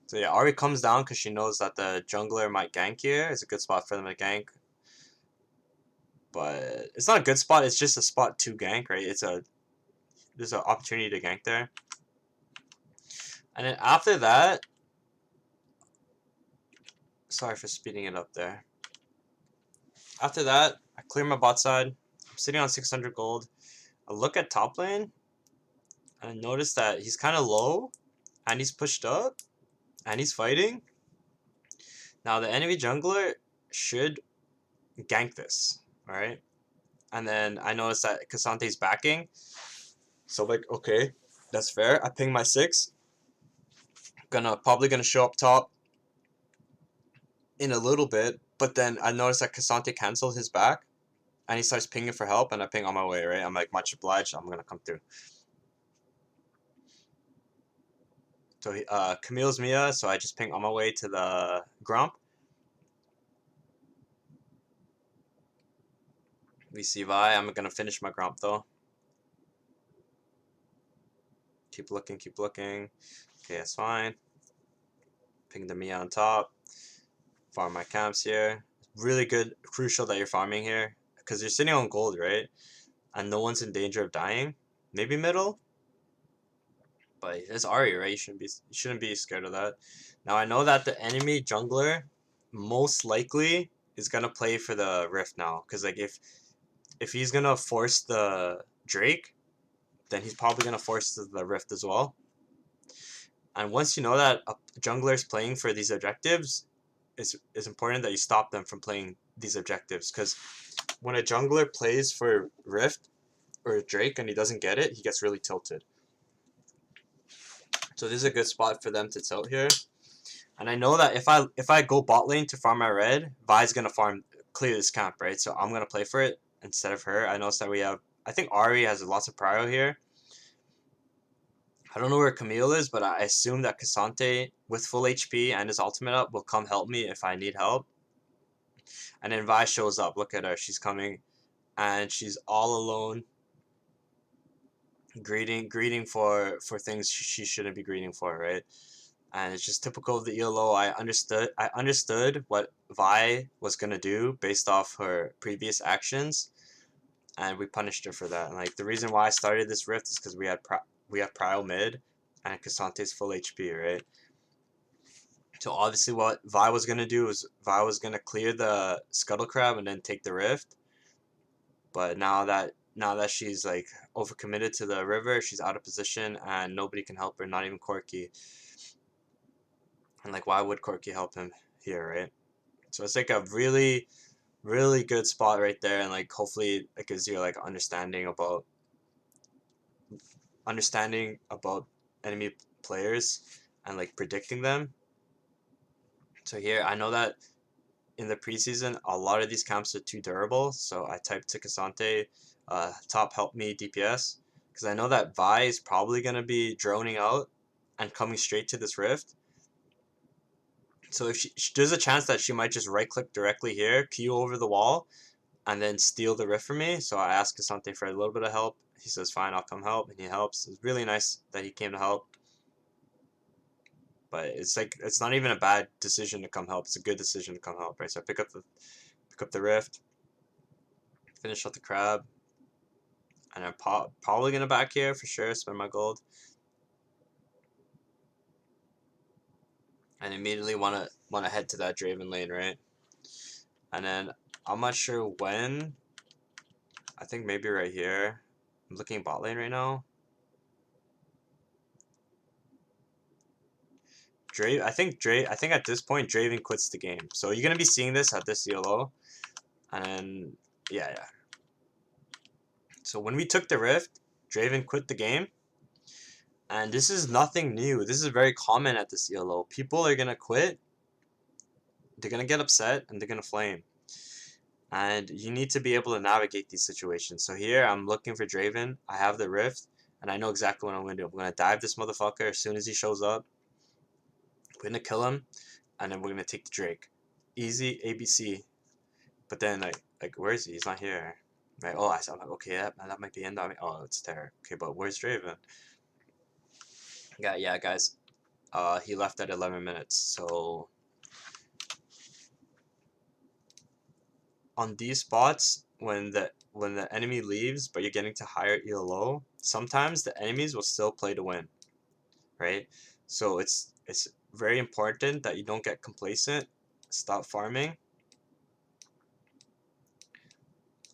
So yeah, Ahri comes down because she knows that the jungler might gank here. It's a good spot for them to gank. But it's not a good spot. It's just a spot to gank, right? There's an opportunity to gank there. And then after that, sorry for speeding it up there. After that, I clear my bot side. I'm sitting on 600 gold. I look at top lane, and I notice that he's kind of low, and he's pushed up, and he's fighting. Now the enemy jungler should gank this, alright? And then I notice that Kasante's backing. So like, okay, that's fair. I ping my 6. Probably gonna show up top in a little bit, but then I noticed that Kasante canceled his back. and he starts pinging for help, and I ping on my way, right? I'm like, much obliged, I'm gonna come through. So he, Camille's Mia, so I just ping on my way to the Grump. We see Vi. I'm gonna finish my Grump though. Keep looking, keep looking. Okay, that's fine. Ping the Mia on top. Farm my camps here. Really good, crucial that you're farming here, because you're sitting on gold, right? And no one's in danger of dying. Maybe middle, but it's Ari, right? You shouldn't be scared of that. Now I know that the enemy jungler most likely is gonna play for the Rift now, because like if he's gonna force the Drake, then he's probably gonna force the Rift as well. And once you know that a jungler is playing for these objectives, it's important that you stop them from playing these objectives, because when a jungler plays for Rift or Drake and he doesn't get it, he gets really tilted. So this is a good spot for them to tilt here. And I know that if I go bot lane to farm my red, Vi's gonna farm clear this camp, right? So I'm gonna play for it instead of her. I noticed that I think Ari has lots of prio here. I don't know where Camille is, but I assume that Cassante with full HP and his ultimate up will come help me if I need help. And then Vi shows up. Look at her. She's coming and she's all alone. Greeting for things she shouldn't be greeting for, right? And it's just typical of the ELO. I understood what Vi was gonna do based off her previous actions, and we punished her for that. And like the reason why I started this rift is because we have prio mid, and Cassante's full HP, right? So obviously, what Vi was gonna do is Vi was gonna clear the scuttle crab and then take the rift. But now that she's like overcommitted to the river, she's out of position and nobody can help her, not even Corki. And like, why would Corki help him here, right? So it's like a really, really good spot right there, and like hopefully it gives you like understanding about enemy players and like predicting them. So here I know that in the preseason a lot of these camps are too durable, so I typed to Cassante, top help me DPS, because I know that Vi is probably gonna be droning out and coming straight to this rift. So if there's a chance that she might just right click directly here, Q over the wall, and then steal the rift from me. So I asked Cassante for a little bit of help. He says, fine, I'll come help, and he helps. It's really nice that he came to help. But it's like it's not even a bad decision to come help. It's a good decision to come help, right? So I pick up the rift, finish off the crab, and I'm probably gonna back here for sure, spend my gold. And immediately wanna head to that Draven lane, right? And then I'm not sure when. I think maybe right here. I'm looking bot lane right now. I think at this point Draven quits the game. So you're gonna be seeing this at this ELO. And then yeah. So when we took the rift, Draven quit the game. And this is nothing new. This is very common at this ELO. People are gonna quit, they're gonna get upset, and they're gonna flame. And you need to be able to navigate these situations. So here I'm looking for Draven. I have the rift, and I know exactly what I'm gonna do. I'm gonna dive this motherfucker as soon as he shows up. We're gonna kill him, and then we're gonna take the Drake. Easy ABC. But then like where is he? He's not here. Right? Oh, I'm like, okay, that might be end. Oh, it's there. Okay, but where's Draven? Yeah, guys. He left at 11 minutes. So on these spots, when the enemy leaves, but you're getting to higher ELO, sometimes the enemies will still play to win, right? So it's very important that you don't get complacent, stop farming,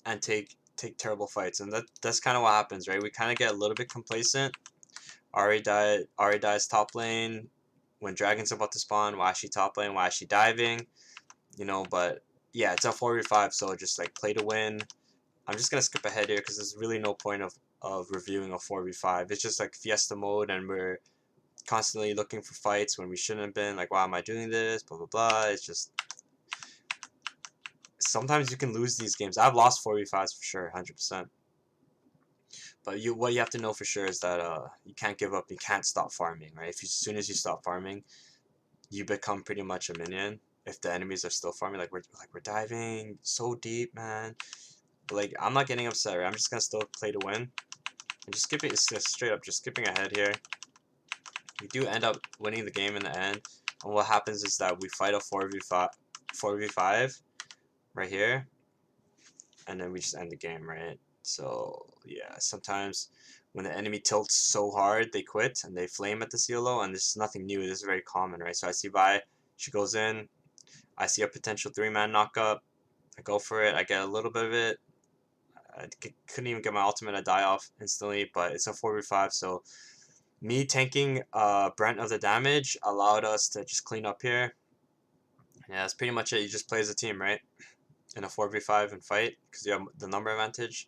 and take terrible fights. And that's kind of what happens, right? We kind of get a little bit complacent. Ari dies top lane when Dragon's about to spawn. Why is she top lane? Why is she diving? You know, but yeah, it's a 4v5, so just like play to win. I'm just gonna skip ahead here because there's really no point of reviewing a 4v5. It's just like fiesta mode, and we're constantly looking for fights when we shouldn't have been. Like, why am I doing this? Blah blah blah. It's just sometimes you can lose these games. I've lost 4v5s for sure, 100%. But what you have to know for sure is that you can't give up. You can't stop farming, right? As soon as you stop farming, you become pretty much a minion. If the enemies are still farming, we're diving so deep, man. But, like, I'm not getting upset, right? I'm just gonna still play to win. And just skipping, it's just straight up, just skipping ahead here. We do end up winning the game in the end. And what happens is that we fight a 4v5 right here, and then we just end the game, right? So yeah, sometimes when the enemy tilts so hard, they quit and they flame at the CLO, and this is nothing new. This is very common, right? So I see Vi, she goes in. I see a potential 3-man knockup. I go for it. I get a little bit of it. I couldn't even get my ultimate. I die off instantly, but it's a 4v5, so me tanking Brent of the damage allowed us to just clean up here. Yeah, that's pretty much it. You just play as a team, right? In a 4v5 and fight, because you have the number advantage,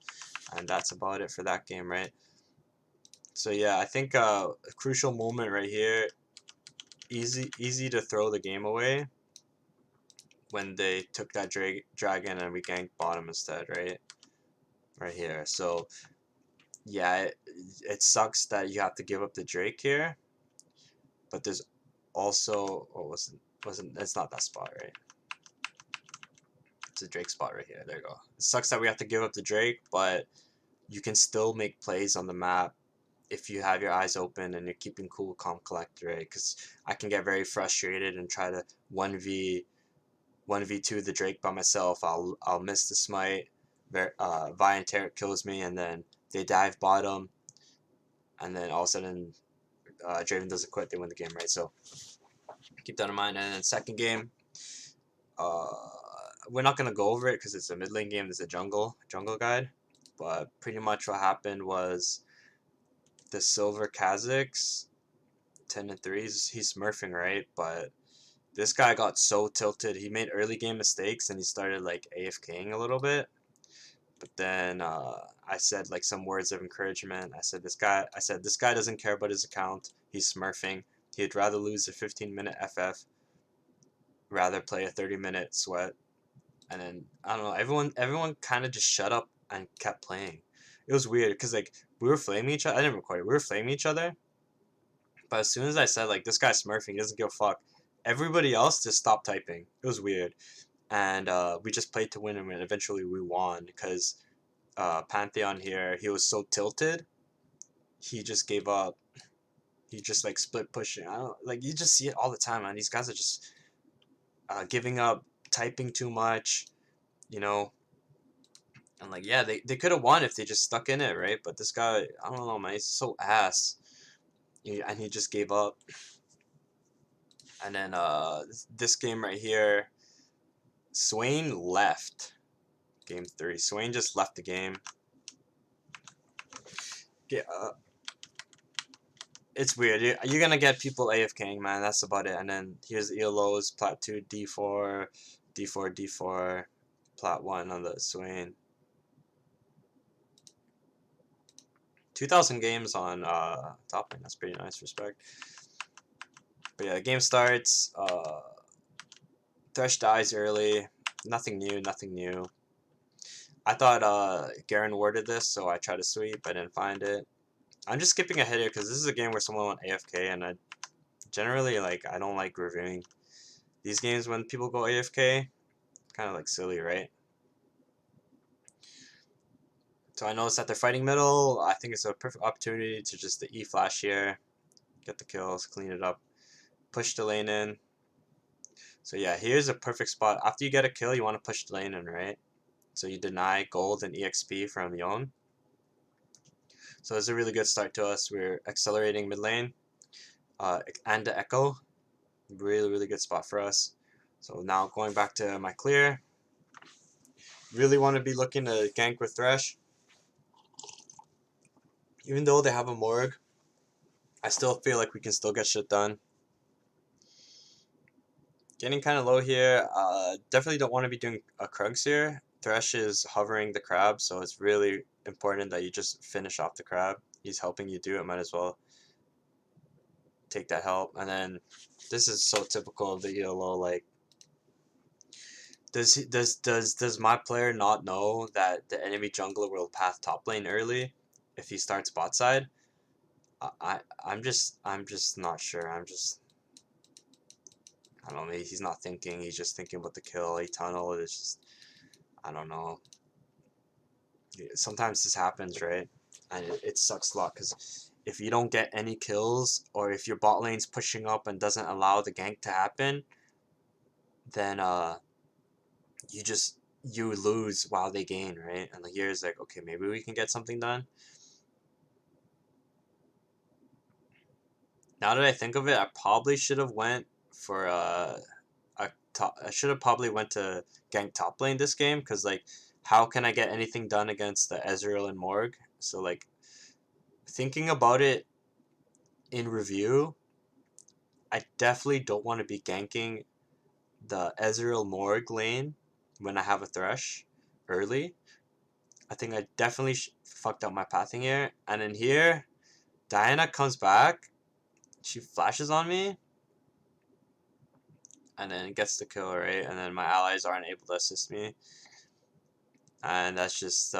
and that's about it for that game, right? So yeah, I think a crucial moment right here, easy to throw the game away when they took that dragon and we ganked bottom instead, right here. So yeah, it sucks that you have to give up the Drake here, but there's also, oh, wasn't it's not that spot, right? It's a Drake spot right here. There you go. It sucks that we have to give up the Drake, but you can still make plays on the map if you have your eyes open and you're keeping cool, calm, collected, right? Because I can get very frustrated and try to 1v2 the Drake by myself. I'll miss the smite. Vi and Tarek kills me, and then they dive bottom, and then all of a sudden Draven doesn't quit. They win the game, right? So keep that in mind. And then second game, uh, we're not gonna go over it because it's a mid lane game. It's a jungle guide, but pretty much what happened was the silver Kazakhs 10-3. He's smurfing, right? But this guy got so tilted. He made early game mistakes and he started like AFKing a little bit. But then I said like some words of encouragement. I said this guy doesn't care about his account. He's smurfing. He'd rather lose a 15-minute FF rather play a 30-minute sweat. And then I don't know, everyone kind of just shut up and kept playing. It was weird because like we were flaming each other. I didn't record it. We were flaming each other. But as soon as I said like this guy's smurfing, he doesn't give a fuck, everybody else just stopped typing. It was weird. And we just played to win, and eventually we won because Pantheon here, he was so tilted, he just gave up. He just like split pushing. I don't like, you just see it all the time, man. These guys are just giving up, typing too much, you know. And like, yeah, they could have won if they just stuck in it, right? But this guy, I don't know, man, he's so ass. And he just gave up. And then this game right here, Swain left. Game 3. Swain just left the game. Yeah, it's weird. You're gonna get people AFKing, man. That's about it. And then here's ELO's Plat 2, D4, D4, D4, Plat 1 on the Swain. 2,000 games on top lane. That's pretty nice. Respect. But yeah, the game starts. Thresh dies early. Nothing new. Nothing new. I thought Garen warded this, so I tried to sweep. I didn't find it. I'm just skipping ahead here because this is a game where someone went AFK, and I generally I don't like reviewing these games when people go AFK. Kind of like silly, right? So I noticed that they're fighting middle. I think it's a perfect opportunity to just the E flash here, get the kills, clean it up, push the lane in. So yeah, here's a perfect spot. After you get a kill, you want to push the lane in, right? So you deny gold and EXP from Yon. So it's a really good start to us. We're accelerating mid lane. And the Echo. Really good spot for us. So now going back to my clear. Really want to be looking to gank with Thresh. Even though they have a Morg, I still feel like we can still get shit done. Getting kind of low here. Definitely don't want to be doing a Krugs here. Thresh is hovering the crab, so it's really important that you just finish off the crab. He's helping you do it. Might as well take that help. And then this is so typical of the ELO. Like, Does my player not know that the enemy jungler will path top lane early if he starts bot side? I'm just not sure. I don't know. He's not thinking. He's just thinking about the kill. A tunnel. It's just I don't know. Sometimes this happens, right? And it sucks a lot because if you don't get any kills or if your bot lane's pushing up and doesn't allow the gank to happen, then you lose while they gain, right? And the here's like, okay, maybe we can get something done. Now that I think of it, I probably should have went for a top. I should have probably went to gank top lane this game because like, how can I get anything done against the Ezreal and Morg? So like, thinking about it in review, I definitely don't want to be ganking the Ezreal Morg lane when I have a Thresh early. I think I definitely fucked up my pathing here. And in here, Diana comes back. She flashes on me. And then gets the kill, right? And then my allies aren't able to assist me. And that's just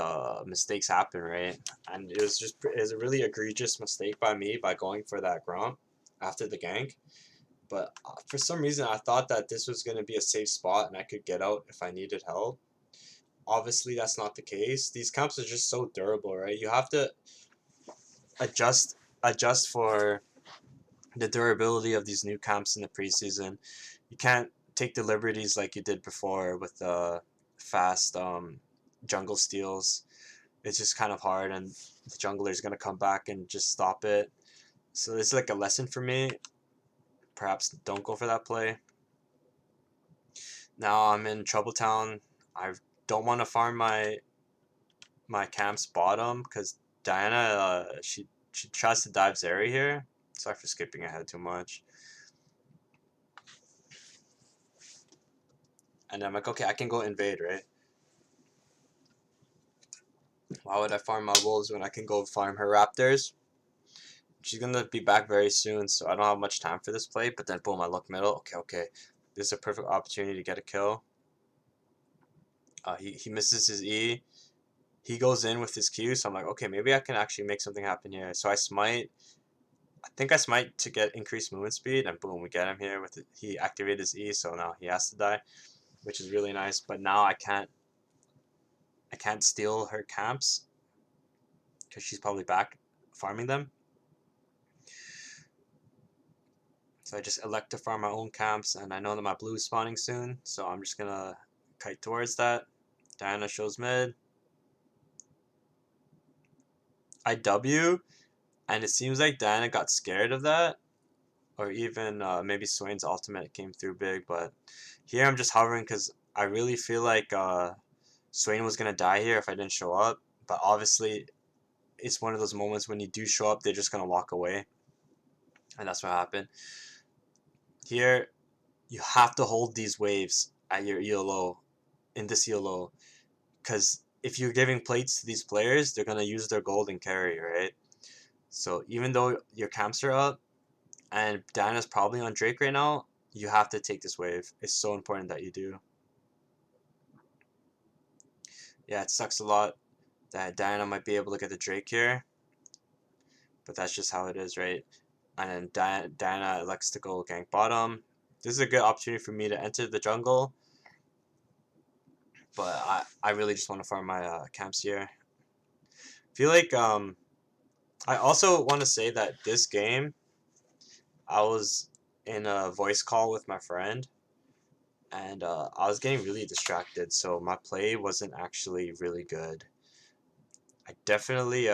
mistakes happen, right? And it was a really egregious mistake by me by going for that Gromp after the gank. But for some reason, I thought that this was going to be a safe spot and I could get out if I needed help. Obviously, that's not the case. These camps are just so durable, right? You have to adjust for the durability of these new camps in the preseason. You can't take the liberties like you did before with the fast jungle steals. It's just kind of hard, and the jungler is going to come back and just stop it. So it's like a lesson for me. Perhaps don't go for that play. Now I'm in Trouble Town. I don't want to farm my camp's bottom because Diana she tries to dive Zeri here. Sorry for skipping ahead too much. And I'm like, okay, I can go invade, right? Why would I farm my wolves when I can go farm her raptors? She's gonna be back very soon, so I don't have much time for this play. But then boom, I look middle. Okay. This is a perfect opportunity to get a kill. He misses his E. He goes in with his Q, so I'm like, okay, maybe I can actually make something happen here. So I smite. I think I smite to get increased movement speed, and boom, we get him here with it. He activated his E, so now he has to die, which is really nice. But now I can't steal her camps because she's probably back farming them. So I just elect to farm my own camps, and I know that my blue is spawning soon, so I'm just gonna kite towards that. Diana shows mid. I W, and it seems like Diana got scared of that, or even maybe Swain's ultimate came through big, but here I'm just hovering because I really feel like Swain was gonna die here if I didn't show up, but obviously it's one of those moments when you do show up, they're just gonna walk away, and that's what happened. Here, you have to hold these waves at your ELO, in this ELO, because if you're giving plates to these players, they're gonna use their gold and carry, right? So even though your camps are up, and Diana's probably on Drake right now, you have to take this wave. It's so important that you do. Yeah, it sucks a lot that Diana might be able to get the Drake here, but that's just how it is, right? And then Diana elects to go gank bottom. This is a good opportunity for me to enter the jungle, but I really just want to farm my camps here. I feel like I also want to say that this game I was in a voice call with my friend, and I was getting really distracted, so my play wasn't actually really good. I definitely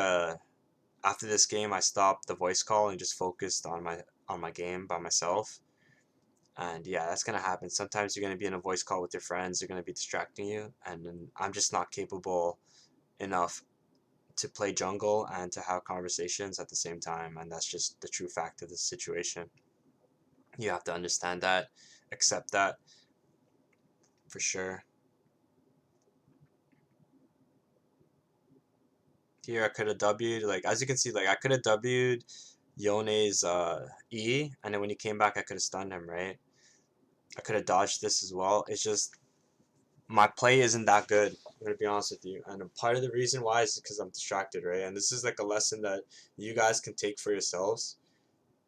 after this game I stopped the voice call and just focused on my game by myself. And yeah, that's gonna happen. Sometimes you're gonna be in a voice call with your friends, they're gonna be distracting you, and then I'm just not capable enough to play jungle and to have conversations at the same time, and that's just the true fact of the situation. You have to understand that, accept that, for sure. Here I could have W'd, like as you can see, like I could have W'd Yone's E, and then when he came back I could have stunned him, right? I could have dodged this as well. It's just my play isn't that good. I'm gonna be honest with you, and part of the reason why is because I'm distracted, right? And this is like a lesson that you guys can take for yourselves.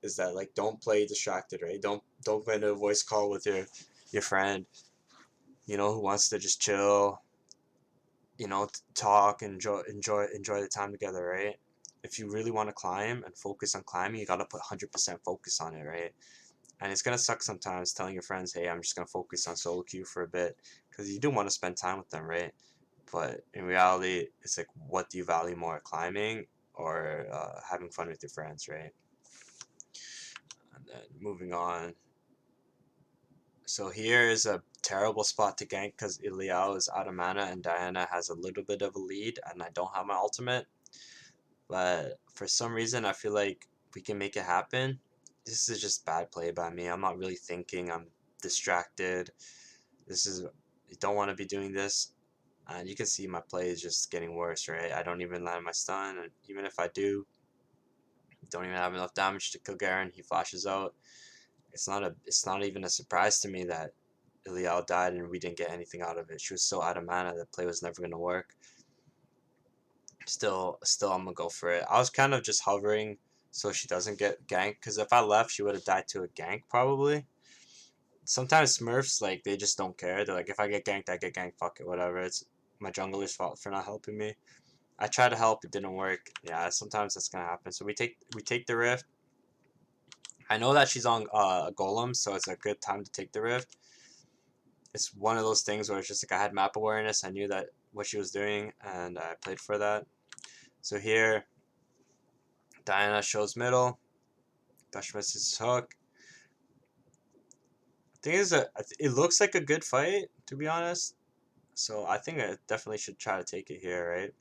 Is that like don't play distracted, right? Don't go into a voice call with your friend, who wants to just chill, talk, enjoy the time together, right? If you really want to climb and focus on climbing, you gotta put 100% focus on it, right? And it's gonna suck sometimes telling your friends, "Hey, I'm just gonna focus on solo queue for a bit," because you do want to spend time with them, right? But in reality, it's like, what do you value more, climbing or having fun with your friends, right? And then moving on. So here is a terrible spot to gank because Iliao is out of mana and Diana has a little bit of a lead and I don't have my ultimate. But for some reason, I feel like we can make it happen. This is just bad play by me. I'm not really thinking. I'm distracted. This is, you don't want to be doing this. And you can see my play is just getting worse, right? I don't even land my stun. And even if I do, don't even have enough damage to kill Garen. He flashes out. It's not even a surprise to me that Iliao died and we didn't get anything out of it. She was so out of mana that play was never gonna work. Still, I'm gonna go for it. I was kind of just hovering so she doesn't get ganked, because if I left, she would have died to a gank probably. Sometimes Smurfs, like, they just don't care. They're like, if I get ganked, I get ganked. Fuck it, whatever. It's my jungler's fault for not helping me. I tried to help, it didn't work. Yeah, sometimes that's gonna happen. So we take the rift. I know that she's on golem, so it's a good time to take the rift. It's one of those things where it's just like I had map awareness. I knew that what she was doing, and I played for that. So here, Diana shows middle. Dash misses hook. Thing is that it looks like a good fight, to be honest. So I think I definitely should try to take it here, right?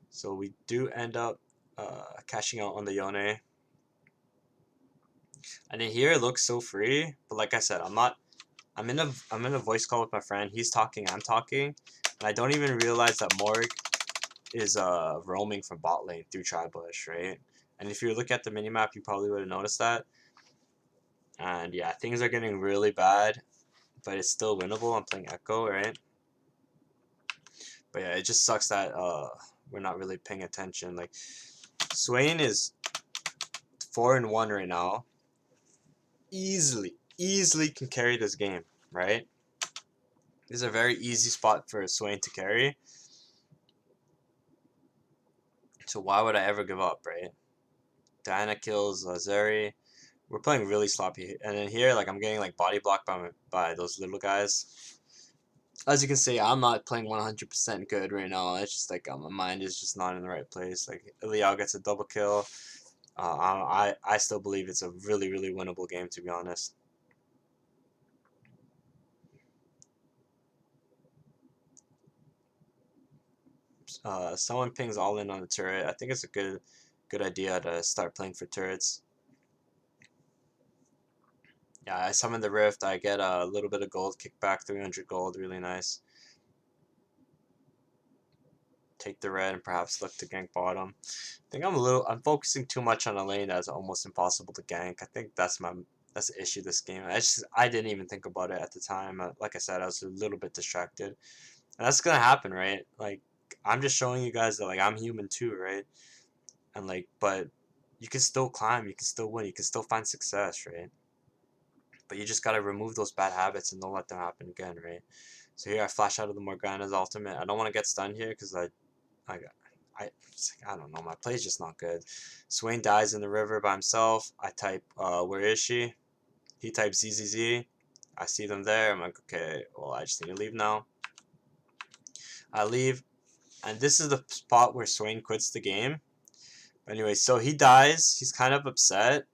So we do end up cashing out on the Yone. And in here it looks so free, but like I said, I'm in a voice call with my friend. He's talking, I'm talking, and I don't even realize that Morg is roaming from bot lane through Tribush, right? And if you look at the minimap, you probably would have noticed that. And yeah, things are getting really bad, but it's still winnable. I'm playing Echo, right? But yeah, it just sucks that we're not really paying attention. Like, Swain is 4-1 right now. Easily can carry this game, right? This is a very easy spot for Swain to carry. So why would I ever give up, right? Diana kills Zeri. We're playing really sloppy, and then here, like, I'm getting like body blocked by those little guys. As you can see, I'm not playing 100% good right now. It's just like my mind is just not in the right place. Like, Iliao gets a double kill. I still believe it's a really winnable game, to be honest. Someone pings all in on the turret. I think it's a good idea to start playing for turrets. Yeah, I summon the rift. I get a little bit of gold kickback, 300 gold, really nice. Take the red and perhaps look to gank bottom. I think I'm focusing too much on a lane that's almost impossible to gank. I think that's the issue this game. I didn't even think about it at the time. Like I said, I was a little bit distracted, and that's gonna happen, right? Like, I'm just showing you guys that, like, I'm human too, right? And like, but you can still climb, you can still win, you can still find success, right? But you just gotta remove those bad habits and don't let them happen again, right? So here I flash out of the Morgana's ultimate. I don't want to get stunned here because I I don't know, my play's just not good. Swain dies in the river by himself. I type, where is she? He types ZZZ. I see them there. I'm like, okay, well, I just need to leave now. I leave, and this is the spot where Swain quits the game. Anyway, so he dies. He's kind of upset,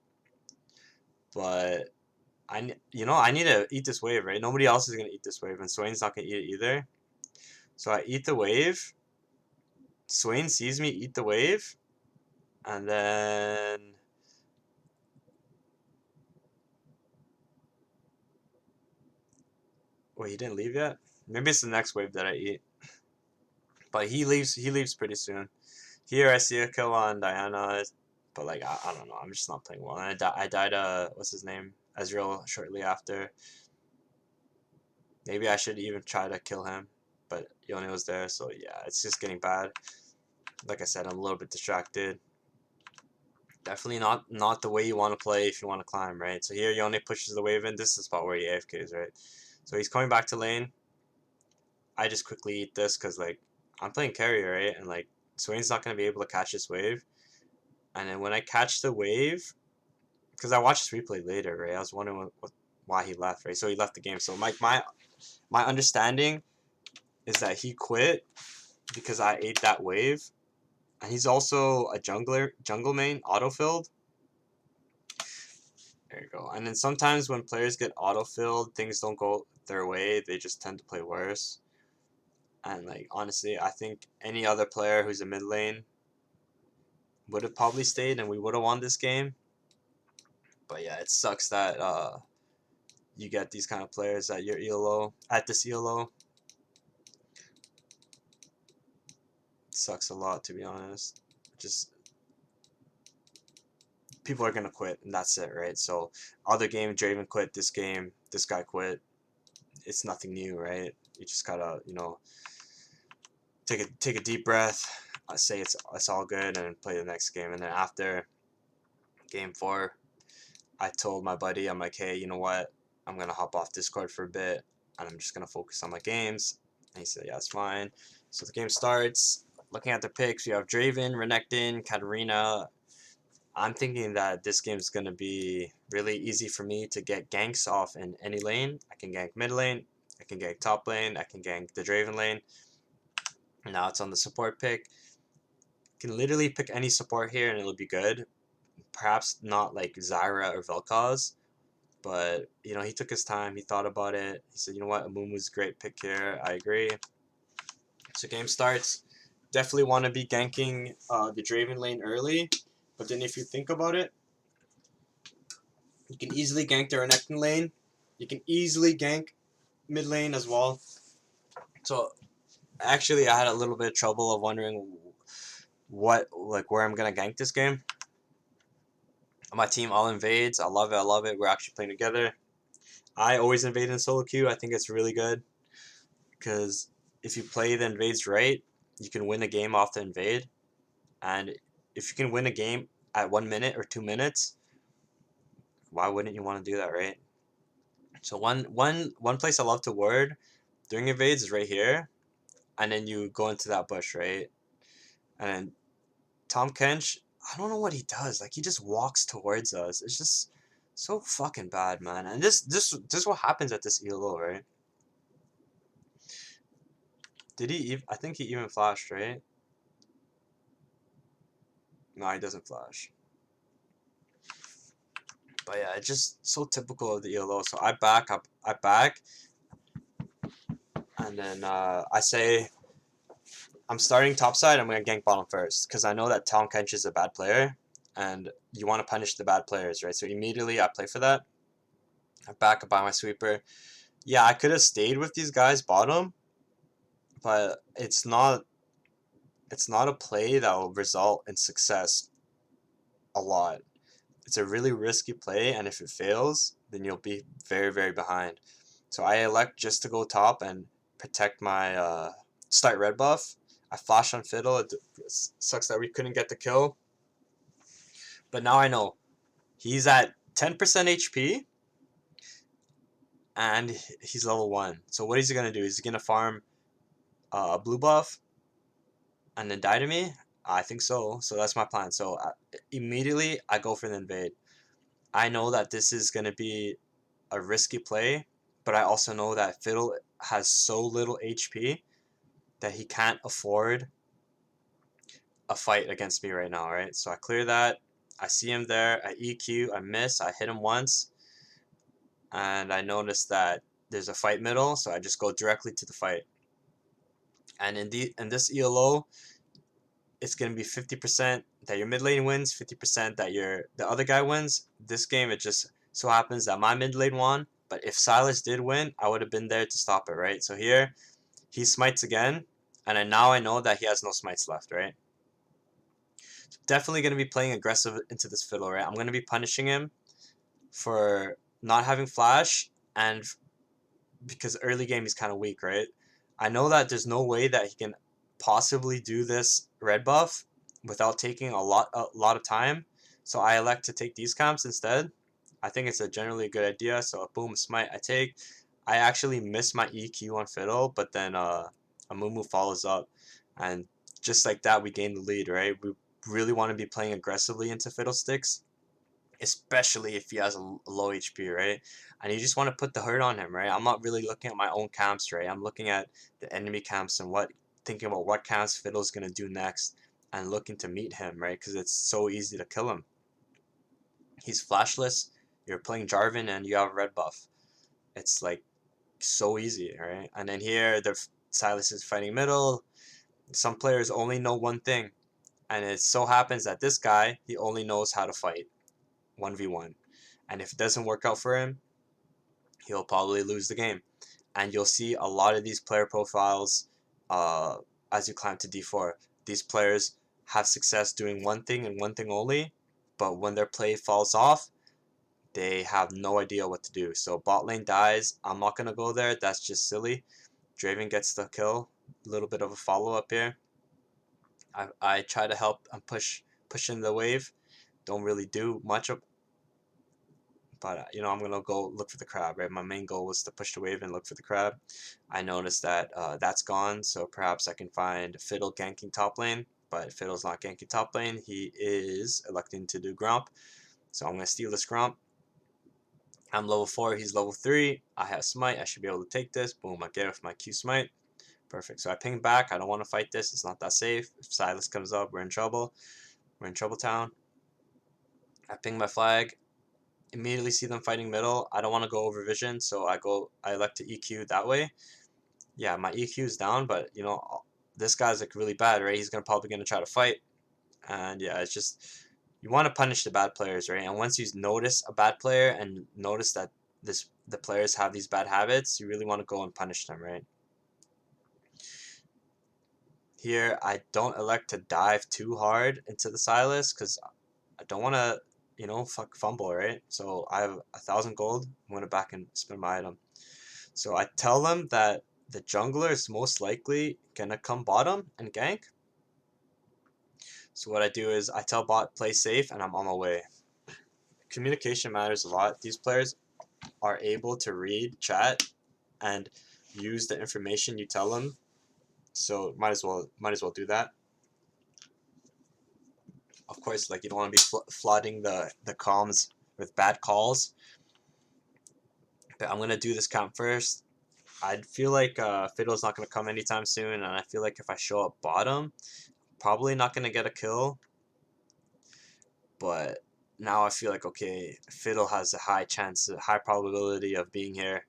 but I need to eat this wave, right? Nobody else is gonna eat this wave, and Swain's not gonna eat it either. So I eat the wave. Swain sees me eat the wave, and then wait, he didn't leave yet. Maybe it's the next wave that I eat. But he leaves. He leaves pretty soon. Here I see a kill on Diana, but like I don't know. I'm just not playing well. And I, I died. What's his name? Ezreal shortly after. Maybe I should even try to kill him, but Yone was there, so yeah, it's just getting bad. Like I said, I'm a little bit distracted. Definitely not the way you want to play if you want to climb, right? So here Yone pushes the wave in. This is the spot where he AFKs, right? So he's coming back to lane. I just quickly eat this because like I'm playing carry, right? And like Swain's not gonna be able to catch this wave. And then when I catch the wave, because I watched this replay later, right? I was wondering why he left, right? So he left the game. So my understanding is that he quit because I ate that wave, and he's also a jungle main, autofilled. There you go. And then sometimes when players get autofilled, things don't go their way. They just tend to play worse. And like honestly, I think any other player who's a mid lane would have probably stayed, and we would have won this game. But yeah, it sucks that you get these kind of players at your ELO at this ELO. It sucks a lot, to be honest. Just people are gonna quit, and that's it, right? So other game, Draven quit. This game, this guy quit. It's nothing new, right? You just gotta, take a deep breath. I say it's all good, and play the next game. And then after game 4, I told my buddy, I'm like, hey, you know what? I'm gonna hop off Discord for a bit, and I'm just gonna focus on my games. And he said, yeah, it's fine. So the game starts. Looking at the picks, we have Draven, Renekton, Katarina. I'm thinking that this game is gonna be really easy for me to get ganks off in any lane. I can gank mid lane, I can gank top lane, I can gank the Draven lane. Now it's on the support pick. You can literally pick any support here and it'll be good. Perhaps not like Zyra or Vel'Koz, but he took his time. He thought about it. He said, you know what, Amumu's a great pick here. I agree. So game starts. Definitely want to be ganking the Draven lane early, but then if you think about it, you can easily gank the Renekton lane. You can easily gank mid lane as well. So actually, I had a little bit of trouble of wondering where I'm gonna gank this game. My team all invades. I love it. I love it. We're actually playing together. I always invade in solo queue. I think it's really good because if you play the invades right, you can win a game off the invade. And if you can win a game at 1 minute or 2 minutes, why wouldn't you want to do that, right? So one place I love to ward during invades is right here, and then you go into that bush, right? And then Tom Kench, I don't know what he does. Like he just walks towards us. It's just so fucking bad, man. And this is what happens at this ELO, right? Did he even? I think he even flashed, right? No, he doesn't flash. But yeah, it's just so typical of the ELO. So I back up, and then I say I'm starting top side. I'm gonna gank bottom first because I know that Tom Kench is a bad player, and you want to punish the bad players, right? So immediately I play for that. I back up by my sweeper. Yeah, I could have stayed with these guys bottom, but it's not a play that will result in success a lot. It's a really risky play, and if it fails, then you'll be very, very behind. So I elect just to go top and protect my start red buff. I flash on Fiddle. It sucks that we couldn't get the kill. But now I know he's at 10% HP and he's level 1. So what is he going to do? Is he going to farm a blue buff and then die to me? I think so. So that's my plan. So immediately I go for the invade. I know that this is going to be a risky play, but I also know that Fiddle has so little HP that he can't afford a fight against me right now, right? So I clear that. I see him there. I EQ. I miss. I hit him once. And I notice that there's a fight middle, so I just go directly to the fight. And in this ELO, it's going to be 50% that your mid lane wins, 50% that the other guy wins. This game, it just so happens that my mid lane won, but if Silas did win, I would have been there to stop it, right? So here, he smites again, and now I know that he has no smites left, right? So definitely going to be playing aggressive into this Fiddle, right? I'm going to be punishing him for not having flash and because early game he's kind of weak, right? I know that there's no way that he can possibly do this red buff without taking a lot of time. So I elect to take these camps instead. I think it's a generally good idea. So boom, smite I take. I actually miss my EQ on Fiddle, but then a Mumu follows up, and just like that we gain the lead, right? We really want to be playing aggressively into Fiddlesticks, especially if he has a low HP, right? And you just want to put the hurt on him, right? I'm not really looking at my own camps, right? I'm looking at the enemy camps and thinking about what camps Fiddle's gonna do next, and looking to meet him, right? Because it's so easy to kill him. He's flashless. You're playing Jarvan and you have a red buff. It's like so easy, right? And then here the Silas is fighting middle. Some players only know one thing, and it so happens that this guy, he only knows how to fight 1v1. And if it doesn't work out for him, he'll probably lose the game. And you'll see a lot of these player profiles uh, as you climb to D4. These players have success doing one thing and one thing only, but when their play falls off, they have no idea what to do. So bot lane dies. I'm not going to go there. That's just silly. Draven gets the kill. A little bit of a follow-up here. I try to help and push in the wave. Don't really do much of, but you know, I'm gonna go look for the crab, right? My main goal was to push the wave and look for the crab. I noticed that that's gone, so perhaps I can find Fiddle ganking top lane, but Fiddle's not ganking top lane. He is electing to do Gromp, so I'm gonna steal this Gromp. I'm level 4, he's level 3. I have smite, I should be able to take this. Boom, I get it with my Q smite. Perfect, so I ping back. I don't want to fight this, it's not that safe. If Silas comes up, we're in trouble. We're in trouble town. I ping my flag. Immediately see them fighting middle. I don't want to go over vision, so I elect to EQ that way. Yeah, my EQ is down, but you know, this guy's like really bad, right? He's probably gonna try to fight, and yeah, it's just you want to punish the bad players, right? And once you notice a bad player and notice that the players have these bad habits, you really want to go and punish them, right? Here, I don't elect to dive too hard into the Silas because I don't want to, you know, fumble, right? So I have 1,000 gold. I'm going to back and spend my item. So I tell them that the jungler is most likely going to come bottom and gank. So what I do is I tell bot play safe and I'm on my way. Communication matters a lot. These players are able to read chat and use the information you tell them. So might as well do that. Of course, like you don't want to be flooding the comms with bad calls. But I'm gonna do this camp first. I feel like Fiddle's not gonna come anytime soon, and I feel like if I show up bottom, probably not gonna get a kill. But now I feel like okay, Fiddle has a high chance, a high probability of being here.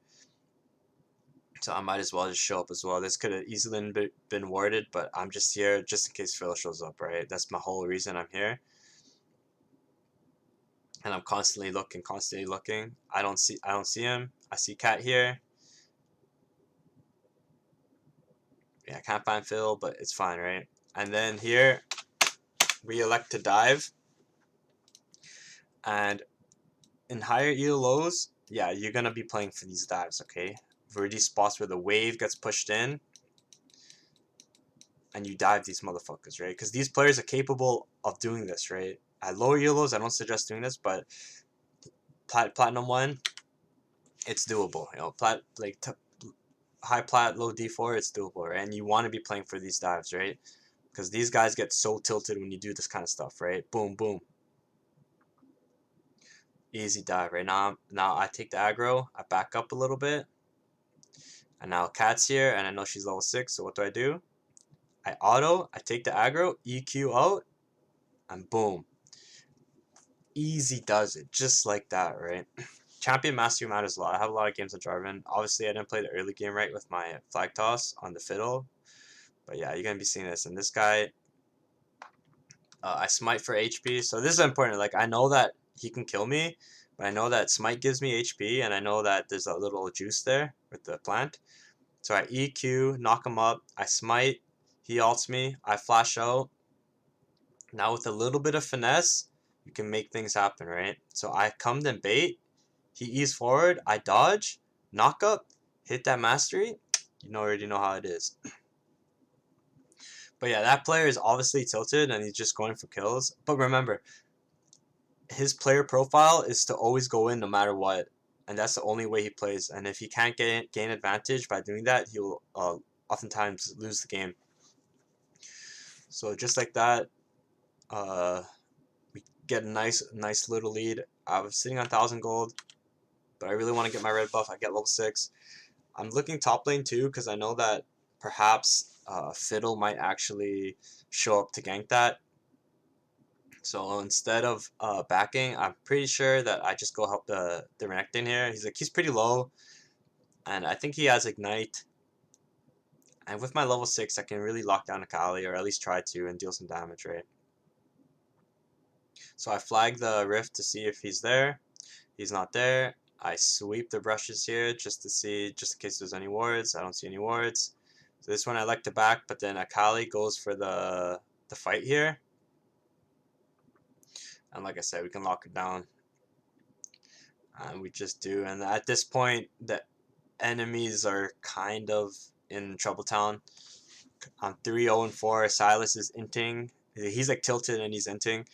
So I might as well just show up as well. This could have easily been warded, but I'm just here just in case Fiddle shows up, right? That's my whole reason I'm here. And I'm constantly looking, constantly looking. I don't see him. I see Cat here. Yeah, I can't find Phil, but it's fine, right? And then here, we elect to dive. And in higher ELOs, yeah, you're going to be playing for these dives, okay? For these spots where the wave gets pushed in, and you dive these motherfuckers, right? Because these players are capable of doing this, right? At lower ELOs, I don't suggest doing this, but Platinum 1, it's doable. You know, high plat, low D4, it's doable, right? And you want to be playing for these dives, right? Because these guys get so tilted when you do this kind of stuff, right? Boom, boom. Easy dive, right? Now I take the aggro, I back up a little bit, and now Cat's here, and I know she's level 6, so what do? I auto, I take the aggro, EQ out, and boom. Easy does it, just like that, right? Champion mastery matters a lot. I have a lot of games of Jarvan. Obviously, I didn't play the early game right with my flag toss on the Fiddle, but yeah, you're going to be seeing this. And this guy, I smite for HP, so this is important. Like, I know that he can kill me, but I know that smite gives me HP, and I know that there's a little juice there with the plant. So I EQ, knock him up, I smite, he ults me, I flash out. Now with a little bit of finesse, you can make things happen, right? So I come and bait, he E's forward, I dodge, knock up, hit that mastery, you already know how it is. But yeah, that player is obviously tilted and he's just going for kills. But remember, his player profile is to always go in no matter what, and that's the only way he plays. And if he can't gain advantage by doing that, he'll oftentimes lose the game. So just like that, we get a nice little lead. I was sitting on 1,000 gold, but I really want to get my red buff. I get level 6. I'm looking top lane too because I know that perhaps Fiddle might actually show up to gank that. So instead of backing, I'm pretty sure that I just go help the Renekton here. He's pretty low, and I think he has Ignite. And with my level 6, I can really lock down Akali, or at least try to, and deal some damage, right? So I flag the Rift to see if he's there. He's not there. I sweep the brushes here just to see, just in case there's any wards. I don't see any wards. So this one I like to back, but then Akali goes for the fight here. And like I said, we can lock it down. And we just do. And at this point, the enemies are kind of in Trouble Town. I'm 3-0-4. Silas is inting. He's like tilted and he's inting.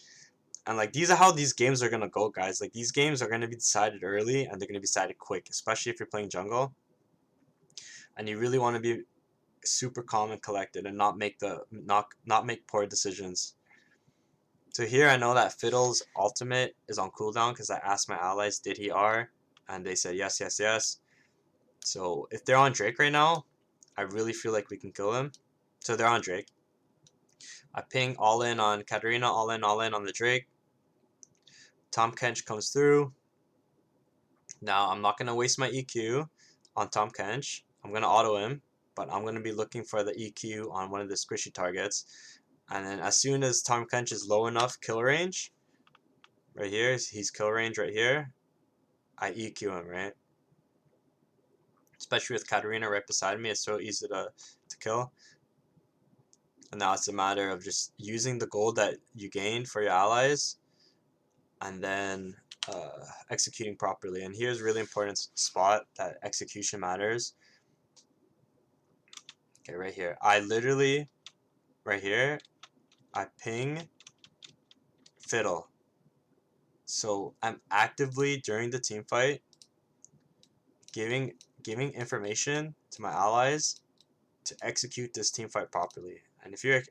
And like these are how these games are gonna go, guys. Like these games are gonna be decided early and they're gonna be decided quick, especially if you're playing jungle. And you really want to be super calm and collected and not make poor decisions. So here I know that Fiddle's ultimate is on cooldown because I asked my allies did he R, and they said yes, yes, yes. So if they're on Drake right now, I really feel like we can kill them. So they're on Drake. I ping all in on Katarina, all in on the Drake. Tom Kench comes through. Now I'm not gonna waste my EQ on Tom Kench. I'm gonna auto him, but I'm gonna be looking for the EQ on one of the squishy targets. And then as soon as Tom Kench is low enough kill range, right here, he's kill range right here, I EQ him, right? Especially with Katarina right beside me, it's so easy to kill. And now it's a matter of just using the gold that you gained for your allies and then executing properly. And here's a really important spot that execution matters. Okay, right here. I literally, right here, I ping Fiddle. So I'm actively, during the team fight, giving information to my allies to execute this team fight properly. And if you're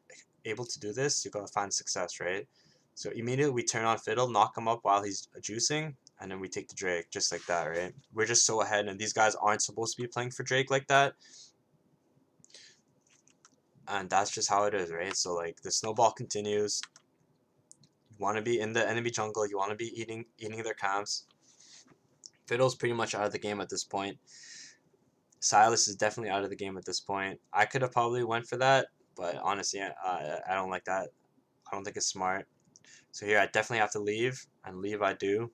able to do this, you're going to find success, right? So immediately we turn on Fiddle, knock him up while he's juicing, and then we take the Drake, just like that, right? We're just so ahead, and these guys aren't supposed to be playing for Drake like that. And that's just how it is, right? So like the snowball continues. You want to be in the enemy jungle. You want to be eating their camps. Fiddle's pretty much out of the game at this point. Silas is definitely out of the game at this point. I could have probably went for that, but honestly, I don't like that. I don't think it's smart. So here I definitely have to leave, and leave I do.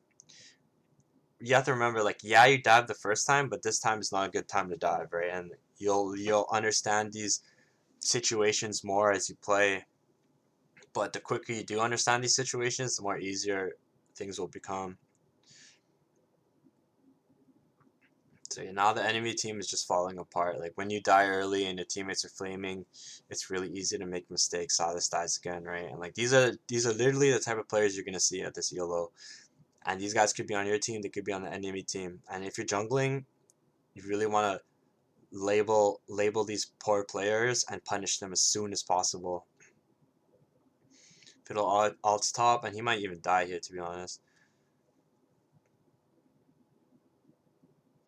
You have to remember, like, yeah, you dived the first time, but this time is not a good time to dive, right? And you'll understand these situations more as you play. But the quicker you do understand these situations, the more easier things will become. So yeah, now the enemy team is just falling apart. Like when you die early and your teammates are flaming, it's really easy to make mistakes. Silas dies again, right? And like these are literally the type of players you're gonna see at this YOLO. And these guys could be on your team, they could be on the enemy team. And if you're jungling, you really want to label these poor players and punish them as soon as possible. Fiddle ults top, and he might even die here, to be honest.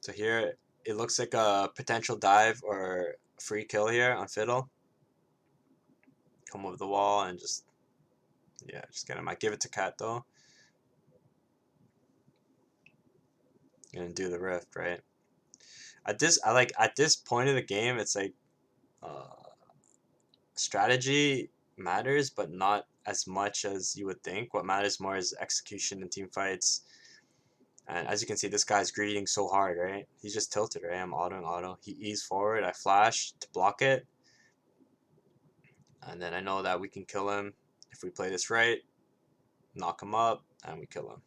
So here, it looks like a potential dive or free kill here on Fiddle. Come over the wall and just, yeah, just get him. I give it to Cat though. And do the rift, right? At this point in the game, it's like strategy matters, but not as much as you would think. What matters more is execution in team fights. And as you can see, this guy's greeting so hard, right? He's just tilted, right? I'm autoing auto. He eased forward. I flash to block it. And then I know that we can kill him if we play this right. Knock him up, and we kill him.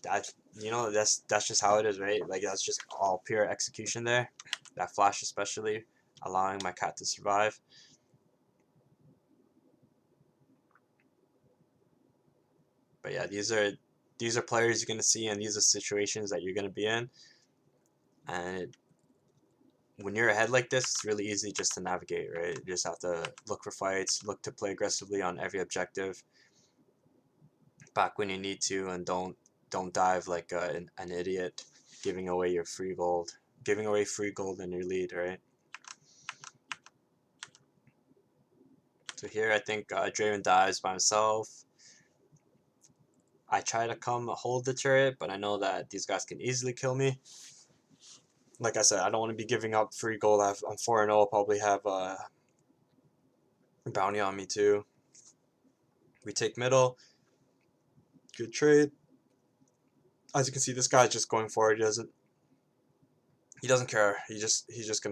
that, you know, that's just how it is, right? Like that's just all pure execution there. That flash especially, allowing my cat to survive. But yeah, these are players you're gonna see, and these are situations that you're gonna be in. And when you're ahead like this, it's really easy just to navigate, right? You just have to look for fights, look to play aggressively on every objective, back when you need to, and don't dive like an idiot, giving away your free gold, giving away free gold in your lead, right? So here I think Draven dives by himself. I try to come hold the turret, but I know that these guys can easily kill me. Like I said, I don't want to be giving up free gold. I'm 4-0. I'll probably have a bounty on me too. We take middle. Good trade. As you can see, this guy's just going for it. He doesn't care. He's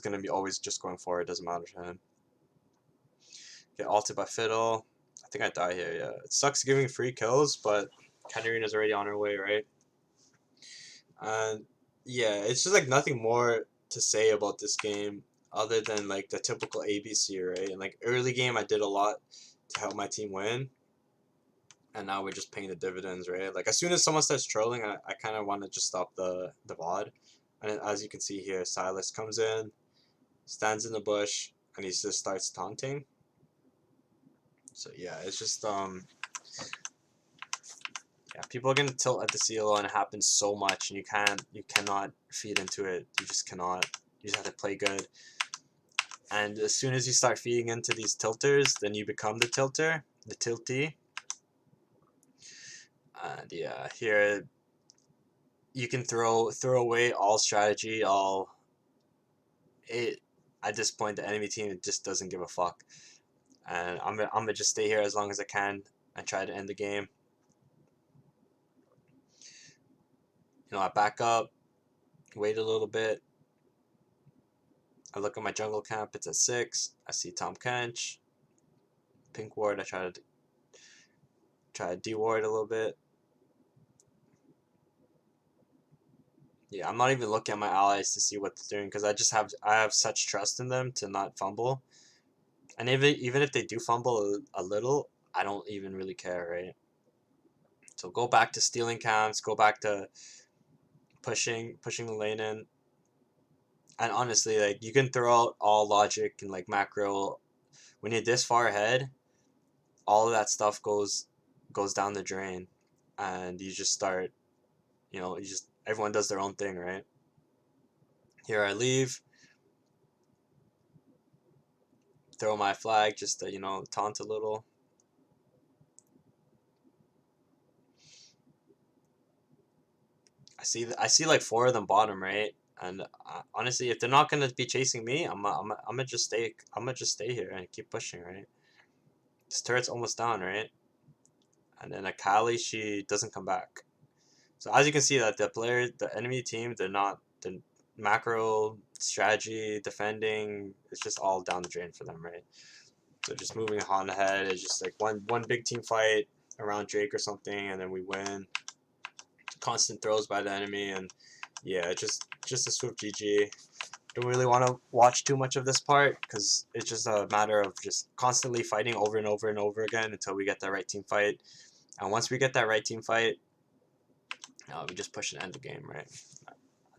gonna be always just going for it. Doesn't matter to him. Get ulted by Fiddle. I think I die here. Yeah, it sucks giving free kills, but Katarina's already on her way, right? And yeah, it's just like nothing more to say about this game other than like the typical ABC, right? And like early game, I did a lot to help my team win, and now we're just paying the dividends, right? Like as soon as someone starts trolling, I kind of want to just stop the VOD. And as you can see here, Silas comes in, stands in the bush, and he just starts taunting. So yeah, it's just yeah, people are gonna tilt at the CLO, and it happens so much, and you cannot feed into it. You just cannot. You just have to play good. And as soon as you start feeding into these tilters, then you become the tilter, the tilty. And yeah, here you can throw away all strategy, all it. At this point, the enemy team just doesn't give a fuck, and I'm gonna just stay here as long as I can and try to end the game. You know, I back up, wait a little bit. I look at my jungle camp. It's at 6. I see Tom Kench, pink ward. I try to de-ward a little bit. Yeah, I'm not even looking at my allies to see what they're doing because I have such trust in them to not fumble. And even if they do fumble a little, I don't even really care, right? So go back to stealing camps, go back to pushing the lane in. And honestly, like you can throw out all logic and like macro when you're this far ahead, all of that stuff goes down the drain, and you just start, everyone does their own thing, right? Here I leave, throw my flag just to taunt a little. I see like 4 of them bottom, right? And honestly, if they're not gonna be chasing me, I'm gonna just stay. I'm gonna just stay here and keep pushing, right? This turret's almost down, right? And then Akali, she doesn't come back. So as you can see, that the enemy team, they're not the macro strategy, defending. It's just all down the drain for them, right? So just moving on ahead is just like one big team fight around Drake or something, and then we win. Constant throws by the enemy, and yeah, just a swift GG. Don't really want to watch too much of this part because it's just a matter of just constantly fighting over and over and over again until we get that right team fight. And once we get that right team fight, we just push and end the game, right?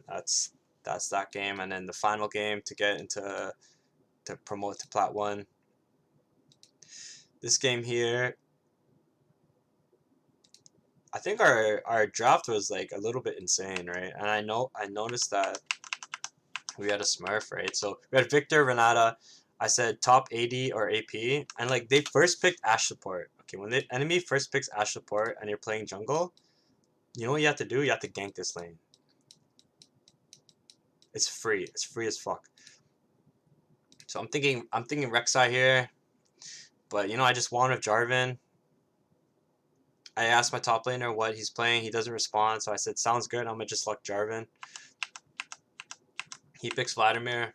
That's that game, and then the final game to get into to promote to Plat 1. This game here, I think our draft was like a little bit insane, right? And I noticed that we had a Smurf, right? So we had Victor, Renata. I said top 80 or AP, and like they first picked Ash support. Okay, when the enemy first picks Ash support and you're playing jungle, you know what you have to do? You have to gank this lane. It's free. It's free as fuck. So I'm thinking Rek'Sai here, but I just won with Jarvan. I asked my top laner what he's playing. He doesn't respond, so I said, sounds good. I'm gonna just luck Jarvan. He picks Vladimir,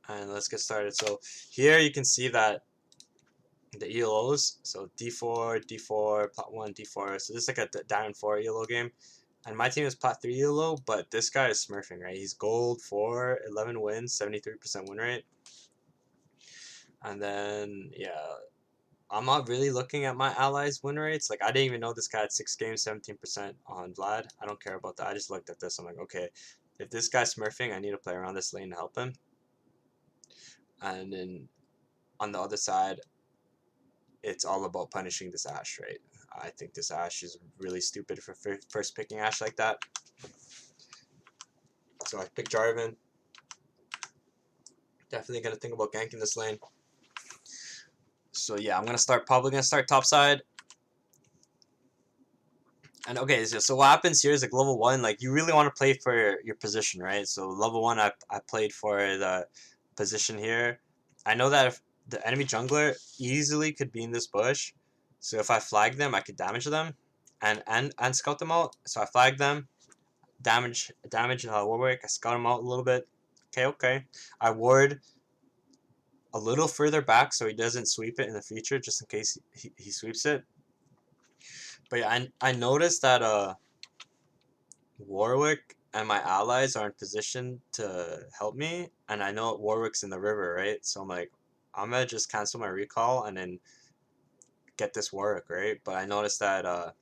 and let's get started. So here you can see that the ELOs. So D4, D4, Plat 1, D4. So this is like a down 4 ELO game. And my team is Plat 3 ELO, but this guy is smurfing, right? He's gold 4, 11 wins, 73% win rate. And then, yeah, I'm not really looking at my allies' win rates. Like, I didn't even know this guy had 6 games, 17% on Vlad. I don't care about that. I just looked at this. I'm like, okay, if this guy's smurfing, I need to play around this lane to help him. And then on the other side, it's all about punishing this Ashe, right? I think this Ashe is really stupid for first picking Ashe like that. So I picked Jarvan. Definitely gonna think about ganking this lane. So yeah, I'm probably gonna start top side. And okay, so what happens here is like level 1, like you really want to play for your position, right? So level 1, I played for the position here. I know that if the enemy jungler easily could be in this bush, so if I flag them, I could damage them, and scout them out. So I flag them, damage Warwick. I scout them out a little bit. Okay. I ward a little further back so he doesn't sweep it in the future, just in case he sweeps it. But yeah, I noticed that Warwick and my allies are in position to help me, and I know Warwick's in the river, right? So I'm like, I'm gonna just cancel my recall and then get this Warwick, right? But I noticed that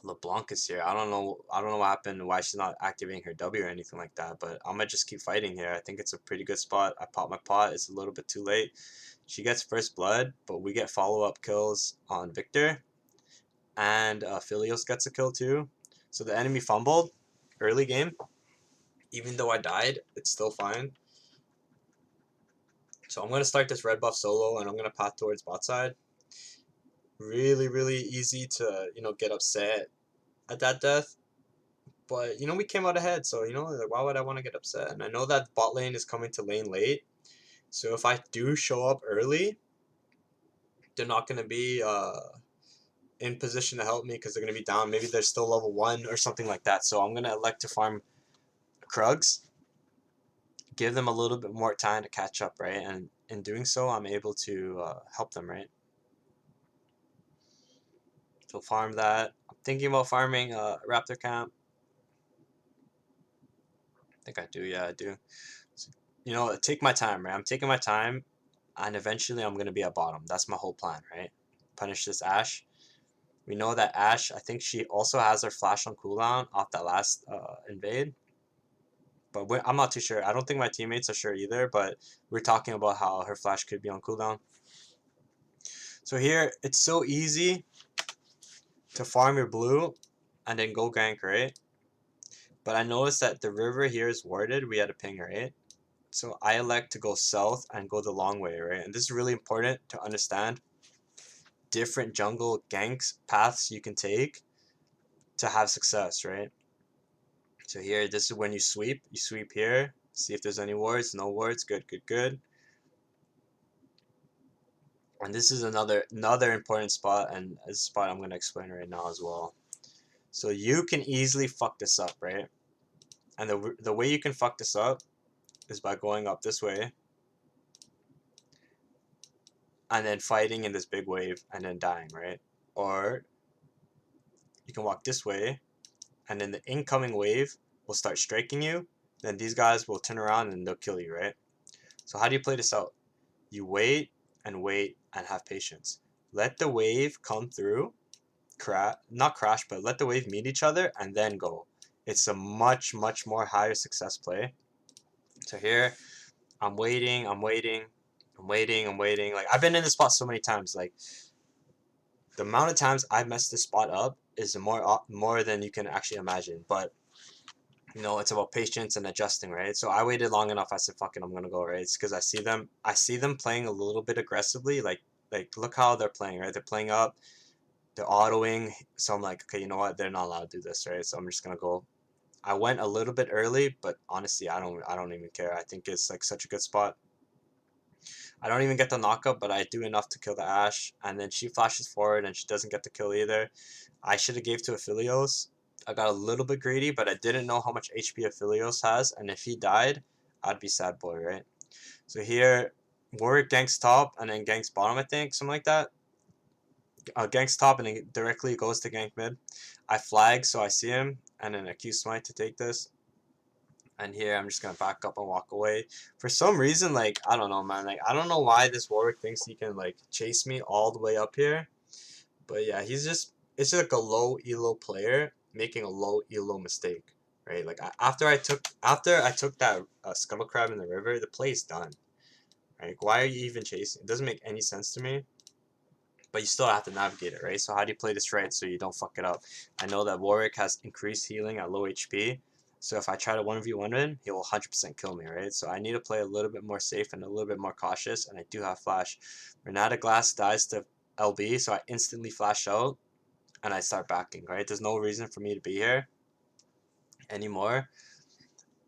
LeBlanc is here. I don't know what happened, why she's not activating her W or anything like that, but I'm gonna just keep fighting here. I think it's a pretty good spot. I pop my pot, it's a little bit too late. She gets first blood, but we get follow-up kills on Victor, and Philios gets a kill too. So the enemy fumbled early game. Even though I died, it's still fine. So I'm going to start this red buff solo, and I'm going to path towards bot side. Really, really easy to, get upset at that death. But, we came out ahead, so, like, why would I want to get upset? And I know that bot lane is coming to lane late. So if I do show up early, they're not going to be in position to help me because they're going to be down. Maybe they're still level 1 or something like that. So I'm going to elect to farm Krugs, give them a little bit more time to catch up, right? And in doing so, I'm able to help them, right? So farm that. I'm thinking about farming Raptor Camp. I think I do, yeah, I do. So, take my time, right? I'm taking my time, and eventually I'm going to be at bottom. That's my whole plan, right? Punish this Ashe. We know that Ashe, I think she also has her flash on cooldown off that last invade. But I'm not too sure. I don't think my teammates are sure either, but we're talking about how her flash could be on cooldown. So here, it's so easy to farm your blue and then go gank, right? But I noticed that the river here is warded. We had a ping, right? So I elect to go south and go the long way, right? And this is really important to understand different jungle ganks paths you can take to have success, right? So here, this is when you sweep. You sweep here, see if there's any wards. No wards. Good, good, good. And this is another important spot, and a spot I'm going to explain right now as well. So you can easily fuck this up, right? And the way you can fuck this up is by going up this way and then fighting in this big wave and then dying, right? Or you can walk this way and then the incoming wave will start striking you. Then these guys will turn around and they'll kill you, right? So how do you play this out? You wait and have patience. Let the wave come through, not crash, but let the wave meet each other and then go. It's a much, much more higher success play. So here, I'm waiting. Like, I've been in this spot so many times. Like, the amount of times I've messed this spot up is more than you can actually imagine. But it's about patience and adjusting, right? So I waited long enough. I said, "Fuck it, I'm gonna go." Right? It's because I see them playing a little bit aggressively. Like look how they're playing, right? They're playing up, they're autoing. So I'm like, okay, you know what? They're not allowed to do this, right? So I'm just gonna go. I went a little bit early, but honestly, I don't even care. I think it's like such a good spot. I don't even get the knockup, but I do enough to kill the Ashe, and then she flashes forward and she doesn't get the kill either. I should have gave to Aphelios. I got a little bit greedy, but I didn't know how much HP Aphelios has, and if he died, I'd be sad boy, right? So here, Warwick ganks top and then ganks bottom, I think, something like that. Ganks top and then directly goes to gank mid. I flag so I see him and then a Q smite to take this. And here I'm just gonna back up and walk away. For some reason, like I don't know, man. Like I don't know why this Warwick thinks he can like chase me all the way up here. But yeah, it's just like a low elo player making a low elo mistake, right? Like after I took that scuttle crab in the river, the play's done. Right? Why are you even chasing? It doesn't make any sense to me. But you still have to navigate it, right? So how do you play this right so you don't fuck it up? I know that Warwick has increased healing at low HP. So if I try to 1v1 him, he will 100% kill me, right? So I need to play a little bit more safe and a little bit more cautious, and I do have flash. Renata Glass dies to LB, so I instantly flash out, and I start backing, right? There's no reason for me to be here anymore.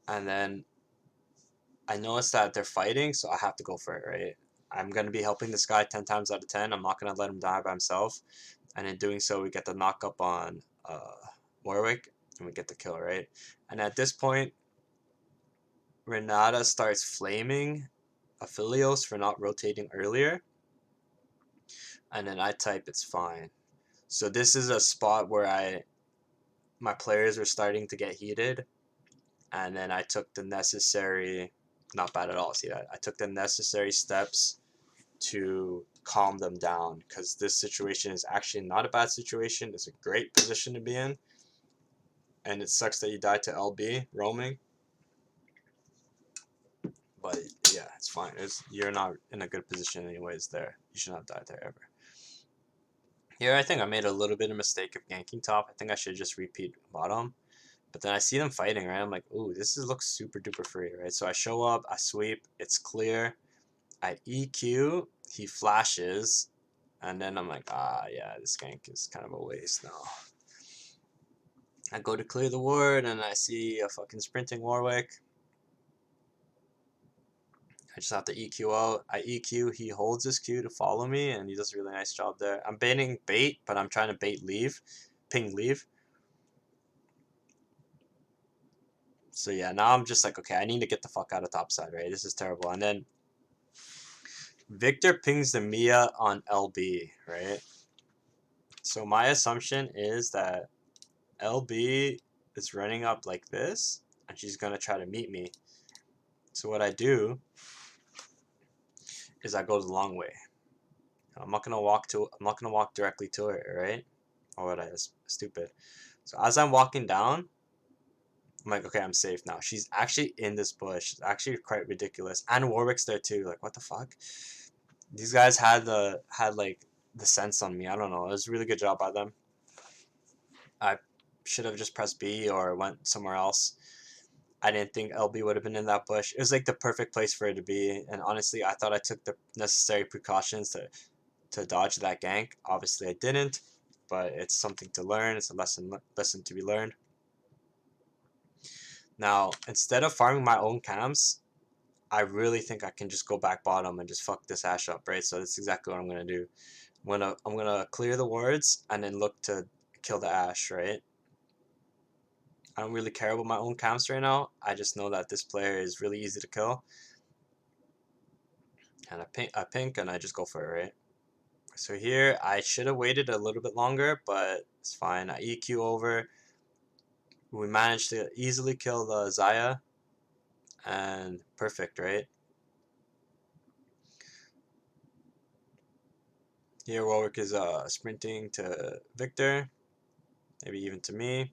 And then I notice that they're fighting, so I have to go for it, right? I'm going to be helping this guy 10 times out of 10. I'm not going to let him die by himself. And in doing so, we get the knock up on Warwick, and we get the kill, right? And at this point, Renata starts flaming Aphelios for not rotating earlier. And then I type, it's fine. So this is a spot where my players were starting to get heated. And then I took the necessary, not bad at all, see that? I took the necessary steps to calm them down, because this situation is actually not a bad situation. It's a great position to be in, and it sucks that you died to LB roaming, but yeah, it's fine. You're not in a good position anyways there. You should not die there ever. Here I think I made a little bit of mistake of ganking top. I think I should just repeat bottom, but then I see them fighting, right? I'm like, ooh, looks super duper free, right? So I show up, I sweep, it's clear, I EQ, he flashes, and then I'm like, yeah, this gank is kind of a waste now. I go to clear the ward, and I see a fucking sprinting Warwick. I just have to EQ out. I EQ, he holds his Q to follow me, and he does a really nice job there. I'm baiting bait, but I'm trying to bait leave. Ping leave. So yeah, now I'm just like, okay, I need to get the fuck out of topside, right? This is terrible. And then Victor pings the Mia on LB, right? So my assumption is that LB is running up like this, and she's gonna try to meet me. So what I do is I go the long way. I'm not gonna walk directly to it, right? Or what? That's stupid. So as I'm walking down, I'm like, okay, I'm safe now. She's actually in this bush. It's actually quite ridiculous. And Warwick's there too. Like, what the fuck? These guys had like the sense on me. I don't know. It was a really good job by them. I should have just pressed B or went somewhere else. I didn't think LB would have been in that bush. It was like the perfect place for it to be. And honestly, I thought I took the necessary precautions to dodge that gank. Obviously, I didn't, but it's something to learn. It's a lesson to be learned. Now, instead of farming my own camps, I really think I can just go back bottom and just fuck this Ashe up, right? So that's exactly what I'm gonna do. I'm gonna clear the wards and then look to kill the Ashe, right? I don't really care about my own camps right now. I just know that this player is really easy to kill. And I pink and I just go for it, right? So here, I should have waited a little bit longer, but it's fine. I EQ over. We managed to easily kill the Zaya. And perfect, right? Here, Warwick is sprinting to Victor. Maybe even to me.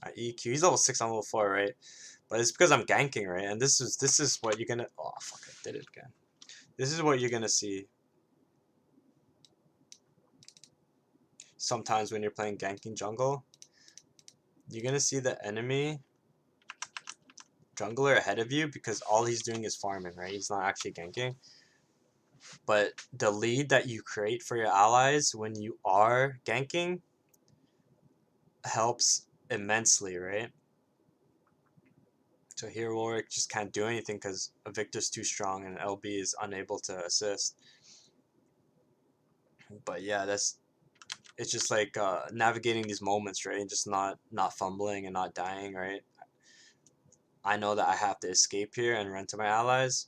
I EQ. He's level 6, I'm level 4, right? But it's because I'm ganking, right? And this is what you're gonna... Oh, fuck, I did it again. This is what you're gonna see sometimes when you're playing ganking jungle. You're gonna see the enemy jungler ahead of you because all he's doing is farming, right? He's not actually ganking. But the lead that you create for your allies when you are ganking helps immensely, right? So here Warwick just can't do anything because Victor's too strong and LB is unable to assist. But yeah, it's just like navigating these moments, right? Just not fumbling and not dying, right? I know that I have to escape here and run to my allies.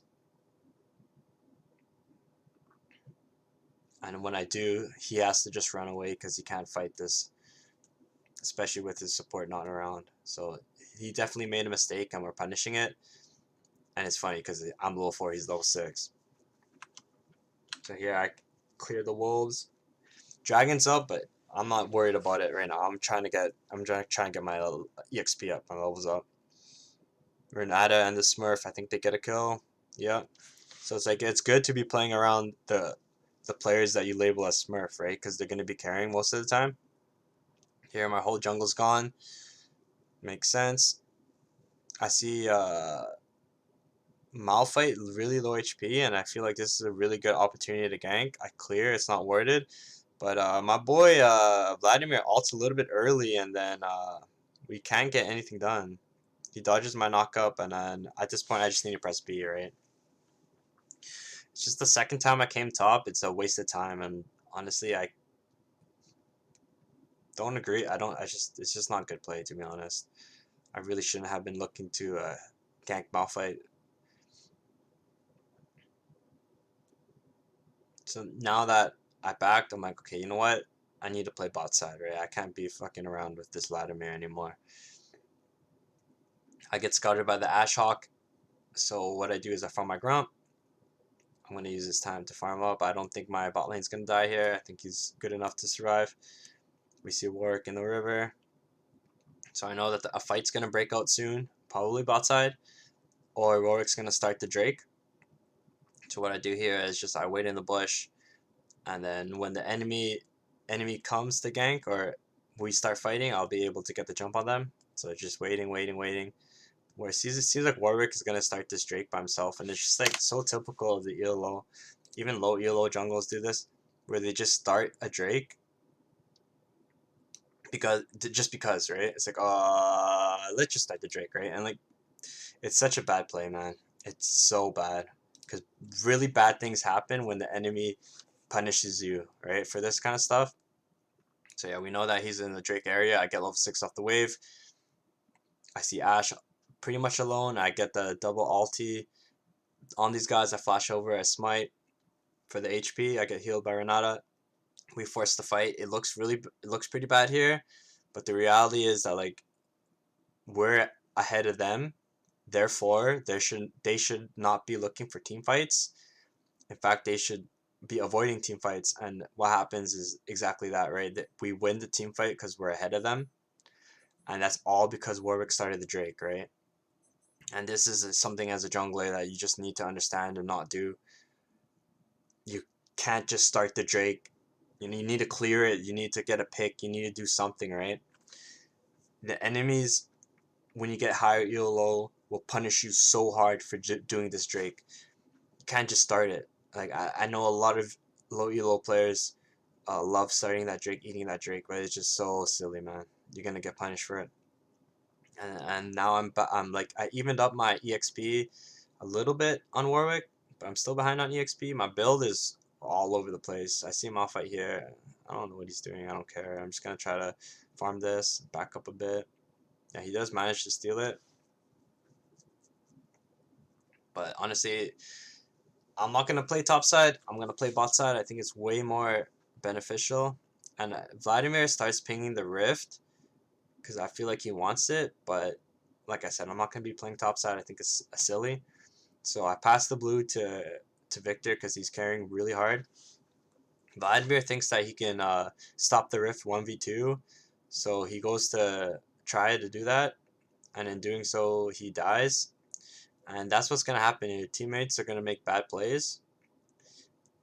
And when I do, he has to just run away because he can't fight this, especially with his support not around. So he definitely made a mistake, and we're punishing it. And it's funny because I'm level 4, he's level 6. So here I clear the wolves. Dragon's up, but I'm not worried about it right now. I'm trying to get my EXP up, my levels up. Renata and the Smurf, I think they get a kill. Yeah. So it's like it's good to be playing around the players that you label as Smurf, right? Because they're gonna be carrying most of the time. Here my whole jungle's gone. Makes sense. I see Malphite really low HP, and I feel like this is a really good opportunity to gank. I clear, it's not worded. But my boy Vladimir ults a little bit early, and then we can't get anything done. He dodges my knockup, and then at this point I just need to press B, right? It's just the second time I came top. It's a waste of time, and honestly, I don't agree. It's just not good play, to be honest. I really shouldn't have been looking to gank Malphite. So now that I backed, I'm like, okay, you know what? I need to play bot side, right? I can't be fucking around with this Vladimir anymore. I get scouted by the Ashhawk, so what I do is I farm my Grump. I'm going to use this time to farm up. I don't think my bot lane's going to die here. I think he's good enough to survive. We see Warwick in the river. So I know that a fight's going to break out soon, probably bot side, or Warwick's going to start the Drake. So what I do here is just I wait in the bush, and then when the enemy comes to gank or we start fighting, I'll be able to get the jump on them. So just waiting. Where it seems like Warwick is gonna start this Drake by himself, and it's just like so typical of the ELO. Even low ELO jungles do this, where they just start a Drake because right? It's like let's just start the Drake, right? And like it's such a bad play, man. It's so bad because really bad things happen when the enemy punishes you, right? For this kind of stuff. So yeah, we know that he's in the Drake area. I get level 6 off the wave. I see Ashe pretty much alone. I get the double ulti on these guys. I flash over, I smite for the HP. I get healed by Renata. We force the fight. It looks pretty bad here, but the reality is that like we're ahead of them. Therefore, they should not be looking for team fights. In fact, they should be avoiding team fights. And what happens is exactly that, right? That we win the team fight because we're ahead of them, and that's all because Warwick started the Drake, right? And this is something as a jungler that you just need to understand and not do. You can't just start the Drake. You need to clear it. You need to get a pick. You need to do something, right? The enemies, when you get higher ELO, will punish you so hard for doing this Drake. You can't just start it. Like I know a lot of low ELO players love starting that Drake, eating that Drake, but it's just so silly, man. You're gonna get punished for it. And now I'm like I evened up my EXP a little bit on Warwick, but I'm still behind on EXP. My build is all over the place. I see Malphite here. I don't know what he's doing. I don't care. I'm just gonna try to farm this, back up a bit. Yeah, he does manage to steal it, but honestly, I'm not gonna play top side. I'm gonna play bot side. I think it's way more beneficial. And Vladimir starts pinging the Rift because I feel like he wants it, but like I said, I'm not gonna be playing top side. I think it's silly. So I pass the blue to Victor because he's carrying really hard. Vladimir thinks that he can stop the Rift 1v2, so he goes to try to do that, and in doing so, he dies. And that's what's going to happen. Your teammates are going to make bad plays,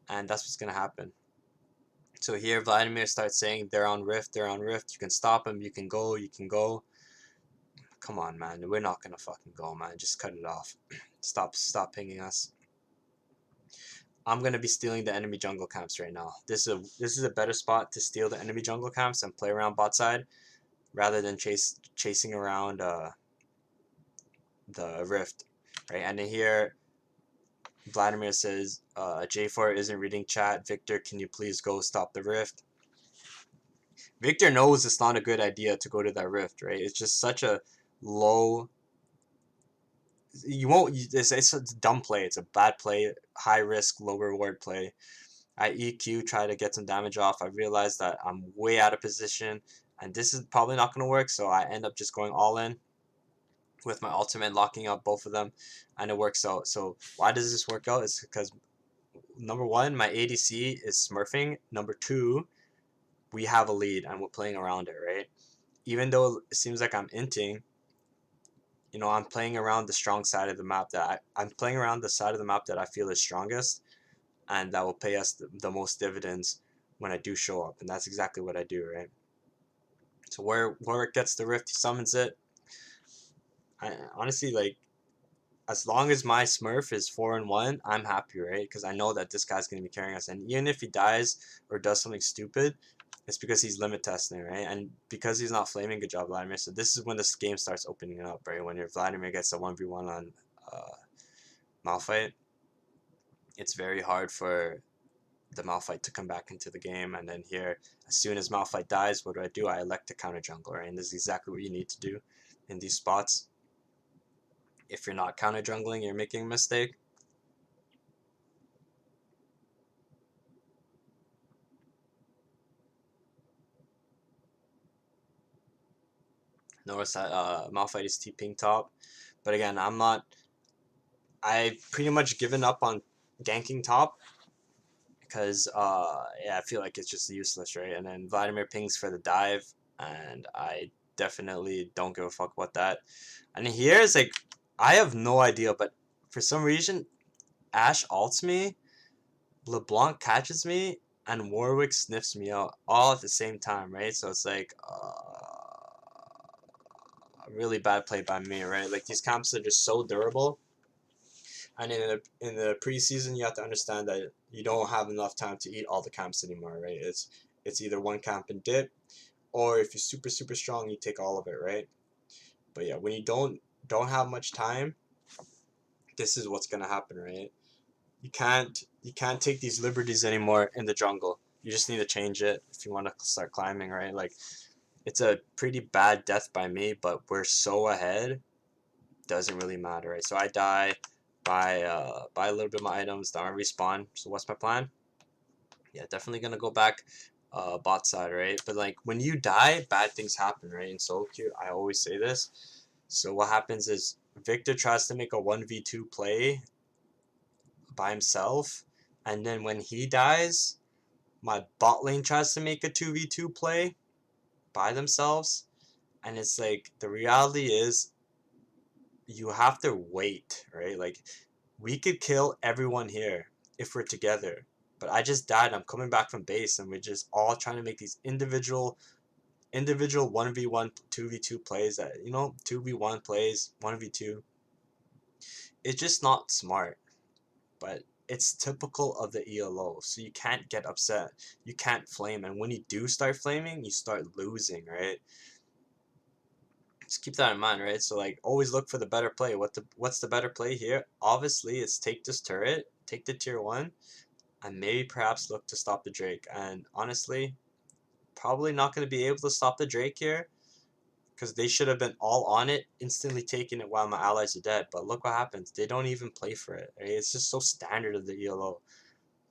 and that's what's going to happen. So here, Vladimir starts saying, they're on Rift, you can stop them, you can go. Come on, man, we're not going to fucking go, man, just cut it off. Stop pinging us. I'm gonna be stealing the enemy jungle camps right now. This is a better spot to steal the enemy jungle camps and play around bot side, rather than chasing around the rift, right? And then here, Vladimir says, J4 isn't reading chat. Victor, can you please go stop the rift? Victor knows it's not a good idea to go to that rift, right? It's just such a low. You won't. It's a dumb play. It's a bad play, high risk, low reward play. I EQ, try to get some damage off. I realize that I'm way out of position, and this is probably not going to work, so I end up just going all in with my ultimate, locking up both of them, and it works out. So why does this work out? It's because, number one, my ADC is smurfing. Number two, we have a lead, and we're playing around it, right? Even though it seems like I'm inting, you know, I'm playing around the strong side of the map I'm playing around the side of the map that I feel is strongest, and that will pay us the most dividends when I do show up, and that's exactly what I do, right? So where it gets the rift, he summons it. I honestly, like, as long as my Smurf is 4-1, I'm happy, right? Because I know that this guy's gonna be carrying us, and even if he dies or does something stupid, it's because he's limit testing, right? And because he's not flaming, good job, Vladimir. So this is when this game starts opening up, right? When your Vladimir gets a 1v1 on Malphite, it's very hard for the Malphite to come back into the game. And then here, as soon as Malphite dies, what do? I elect to counter jungle, right? And this is exactly what you need to do in these spots. If you're not counter jungling, you're making a mistake. Notice that Malphite is TPing top. But again, I've pretty much given up on ganking top because yeah, I feel like it's just useless, right? And then Vladimir pings for the dive, and I definitely don't give a fuck about that. And here's like, I have no idea, but for some reason, Ashe ults me, LeBlanc catches me, and Warwick sniffs me out all at the same time, right? So it's like a really bad play by me, right? Like, these camps are just so durable. And in the preseason, you have to understand that you don't have enough time to eat all the camps anymore, right? It's either one camp and dip, or if you're super strong, you take all of it, right? But yeah, when you don't have much time, this is what's gonna happen, right? You can't take these liberties anymore in the jungle. You just need to change it if you want to start climbing, right? Like, it's a pretty bad death by me, but we're so ahead, doesn't really matter, right? So I die, buy a little bit of my items, then I respawn. So what's my plan? Yeah, definitely gonna go back bot side, right? But like, when you die, bad things happen, right? In solo queue, I always say this. So what happens is Victor tries to make a 1v2 play by himself, and then when he dies, my bot lane tries to make a 2v2 play by themselves, and it's like, the reality is you have to wait, right? Like, we could kill everyone here if we're together, but I just died. I'm coming back from base, and we're just all trying to make these individual 1v1 2v2 plays, that, you know, 2v1 plays 1v2. It's just not smart, but it's typical of the ELO. So you can't get upset, you can't flame, and when you do start flaming, you start losing, right? Just keep that in mind, right? So like, always look for the better play. What's the better play here? Obviously, it's take this turret, take the tier 1, and maybe perhaps look to stop the Drake. And honestly, probably not going to be able to stop the Drake here, because they should have been all on it, instantly taking it while my allies are dead. But look what happens. They don't even play for it, right? It's just so standard of the ELO.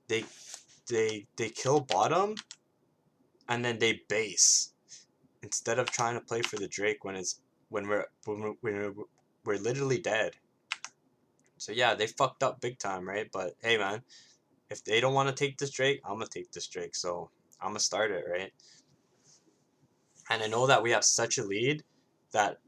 They they kill bottom, and then they base instead of trying to play for the Drake when we're literally dead. So yeah, they fucked up big time, right? But hey, man, if they don't want to take this Drake, I'm gonna take this Drake. So I'm gonna start it, right? And I know that we have such a lead that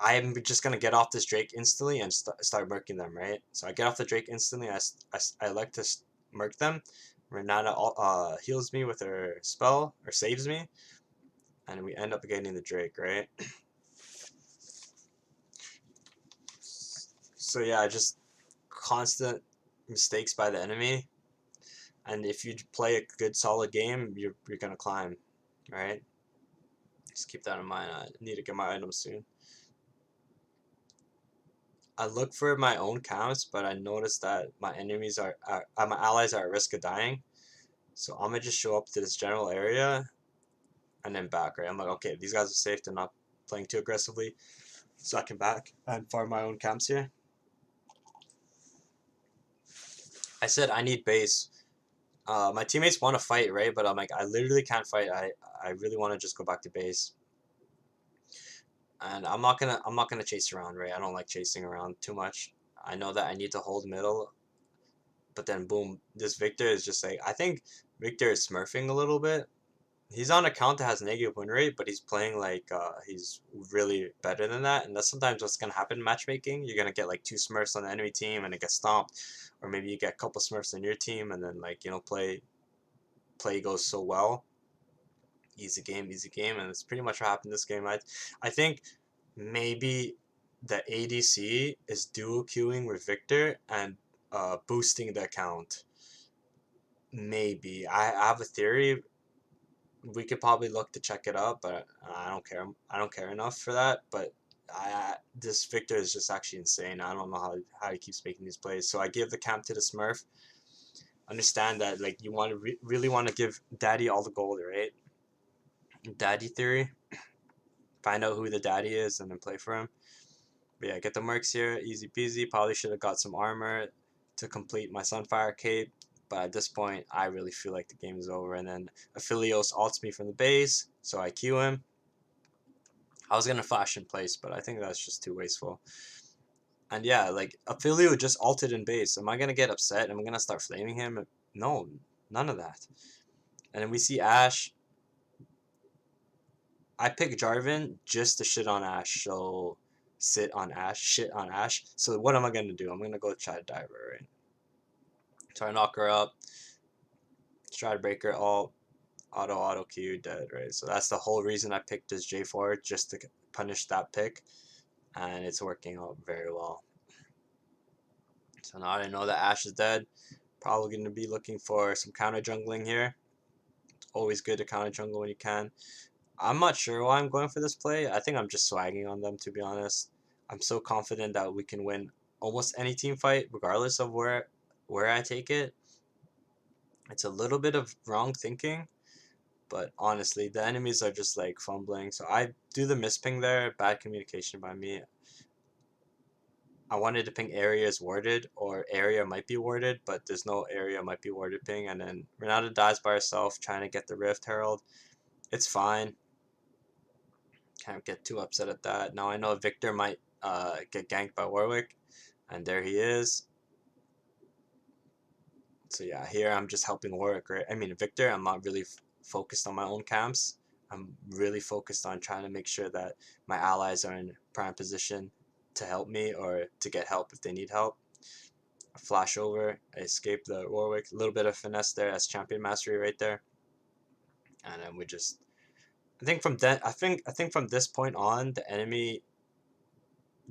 I'm just gonna get off this Drake instantly and start murking them, right? So I get off the Drake instantly. I like to murk them. Renata heals me with her spell, or saves me, and we end up getting the Drake, right? So yeah, just constant mistakes by the enemy, and if you play a good solid game, you're gonna climb, right? Just keep that in mind. I need to get my items soon. I look for my own counts, but I notice that my enemies my allies are at risk of dying. So I'm gonna just show up to this general area and then back, right? I'm like, okay, these guys are safe. They're not playing too aggressively, so I can back and farm my own camps here. I said I need base My teammates want to fight, right? But I'm like, I literally can't fight. I really want to just go back to base. And I'm not gonna chase around, right? I don't like chasing around too much. I know that I need to hold middle, but then boom, this Victor is just like, I think Victor is smurfing a little bit. He's on a count that has negative win rate, but he's playing like he's really better than that, and that's sometimes what's gonna happen in matchmaking. You're gonna get like two Smurfs on the enemy team, and it gets stomped, or maybe you get a couple Smurfs on your team, and then like play goes so well, easy game, and it's pretty much what happened this game. I think maybe the ADC is dual queuing with Victor and boosting the account. Maybe I have a theory. We could probably look to check it out, but I don't care. I don't care enough for that. But this Victor is just actually insane. I don't know how he keeps making these plays. So I give the camp to the Smurf. Understand that like you want to really want to give Daddy all the gold, right? Daddy theory. Find out who the daddy is and then play for him. But yeah, get the mercs here, easy peasy. Probably should have got some armor to complete my Sunfire cape. But at this point, I really feel like the game is over. And then Aphelios ults me from the base, so I Q him. I was gonna flash in place, but I think that's just too wasteful. And yeah, like Aphilio just ulted in base. Am I gonna get upset? Am I gonna start flaming him? No, none of that. And then we see Ashe. I picked Jarvan just to shit on Ashe. So shit on Ashe. So what am I gonna do? I'm gonna go try to dive her, right? Try to knock her up. Try to break her all auto Q dead, right? So that's the whole reason I picked this J4, just to punish that pick, and it's working out very well. So now I know that Ashe is dead. Probably gonna be looking for some counter jungling here. It's always good to counter jungle when you can. I'm not sure why I'm going for this play. I think I'm just swagging on them, to be honest. I'm so confident that we can win almost any team fight, regardless of where I take it. It's a little bit of wrong thinking, but honestly, the enemies are just like fumbling. So I do the misping there, bad communication by me. I wanted to ping area is warded or area might be warded, but there's no area might be warded ping. And then Renata dies by herself trying to get the Rift Herald. It's fine. Can't get too upset at that. Now I know Victor might get ganked by Warwick, and there he is. So yeah, here I'm just helping Warwick, right? I mean, Victor, I'm not really focused on my own camps. I'm really focused on trying to make sure that my allies are in prime position to help me or to get help if they need help. I flash over, I escape the Warwick. A little bit of finesse there. That's champion mastery right there. And then we just, I think from that, I think from this point on, the enemy,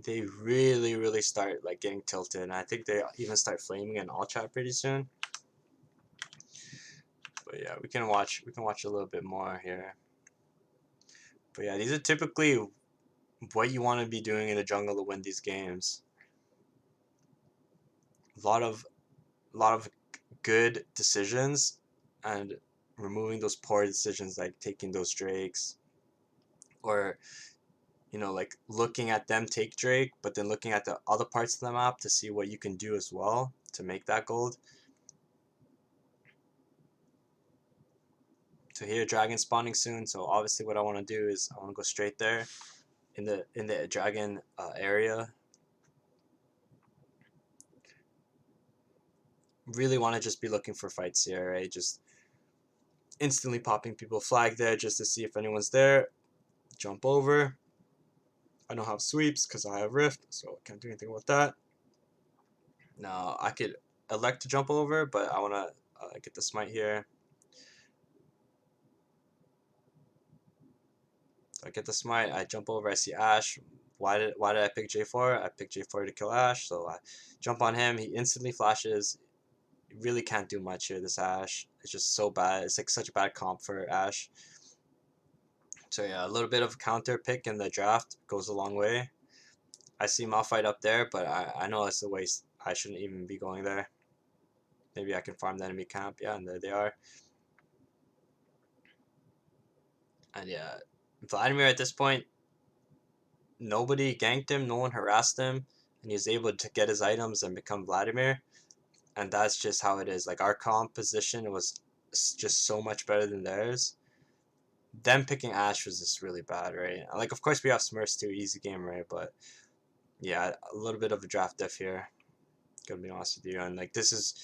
they really start like getting tilted, and I think they even start flaming in all chat pretty soon. But yeah, we can watch a little bit more here. But yeah, these are typically what you want to be doing in the jungle to win these games. A lot of good decisions and removing those poor decisions, like taking those drakes, or like looking at them take Drake, but then looking at the other parts of the map to see what you can do as well to make that gold. So here, dragon spawning soon. So obviously, what I want to do is I want to go straight there, in the dragon area. Really want to just be looking for fights here, right? Just instantly popping people flag there just to see if anyone's there. Jump over. I don't have sweeps because I have rift, so I can't do anything with that. Now I could elect to jump over, but I want to get the smite here. So I get the smite, I jump over, I see Ashe. Why did I pick J4? I picked J4 to kill Ashe, so I jump on him. He instantly flashes. You really can't do much here, this Ashe. It's just so bad. It's like such a bad comp for Ashe. So yeah, a little bit of a counter pick in the draft goes a long way. I see Malphite up there, but I know it's a waste. I shouldn't even be going there. Maybe I can farm the enemy camp. Yeah, and there they are. And yeah, Vladimir at this point, nobody ganked him, no one harassed him, and he was able to get his items and become Vladimir. and that's just how it is. Like our composition was just so much better than theirs. Them picking Ash was just really bad, right? Like of course we have Smurfs too, easy game, right? But yeah, a little bit of a draft diff here. Gonna be honest with you, and like this is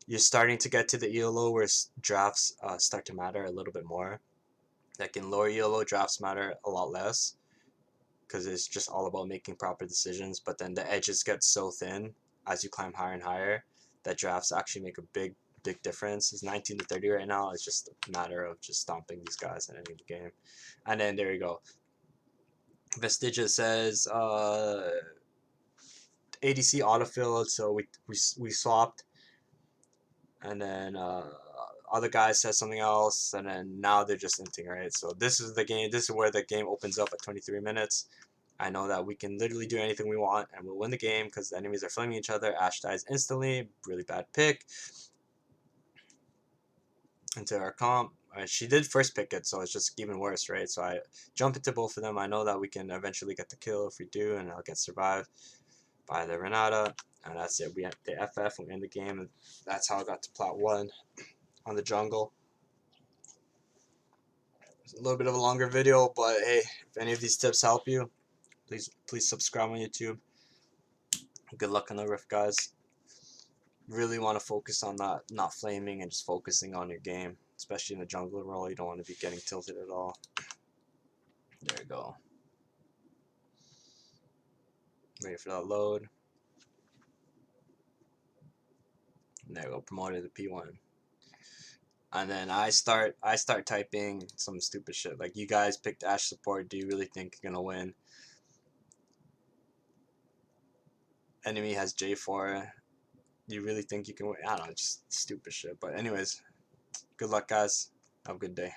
you're starting to get to the ELO where drafts start to matter a little bit more. Like in lower ELO, drafts matter a lot less because it's just all about making proper decisions. But then the edges get so thin as you climb higher and higher that drafts actually make a big difference. It's 19 to 30 right now. It's just a matter of just stomping these guys and ending the game. And then there you go. Vestigia says ADC autofilled, so we swapped, and then other guy says something else, and then now they're just inting, right? So this is the game. This is where the game opens up at 23 minutes. I know that we can literally do anything we want, and we'll win the game because the enemies are flaming each other. Ash dies instantly. Really bad pick into our comp. She did first pick it, so it's just even worse, right? So I jump into both of them. I know that we can eventually get the kill if we do, and I'll get survived by the Renata. And that's it. We have the FF. We end the game, and that's how I got to Plat 1 on the jungle. It's a little bit of a longer video, but hey, if any of these tips help you, please subscribe on YouTube. Good luck on the rift, guys. Really want to focus on not flaming and just focusing on your game, especially in the jungler role. You don't want to be getting tilted at all. There you go. Wait for that load. And there you go, promoted to P1. And then I start typing some stupid shit like, you guys picked Ashe support. Do you really think you're gonna win? Enemy has J4. You really think you can win? I don't know, just stupid shit. But anyways, good luck, guys. Have a good day.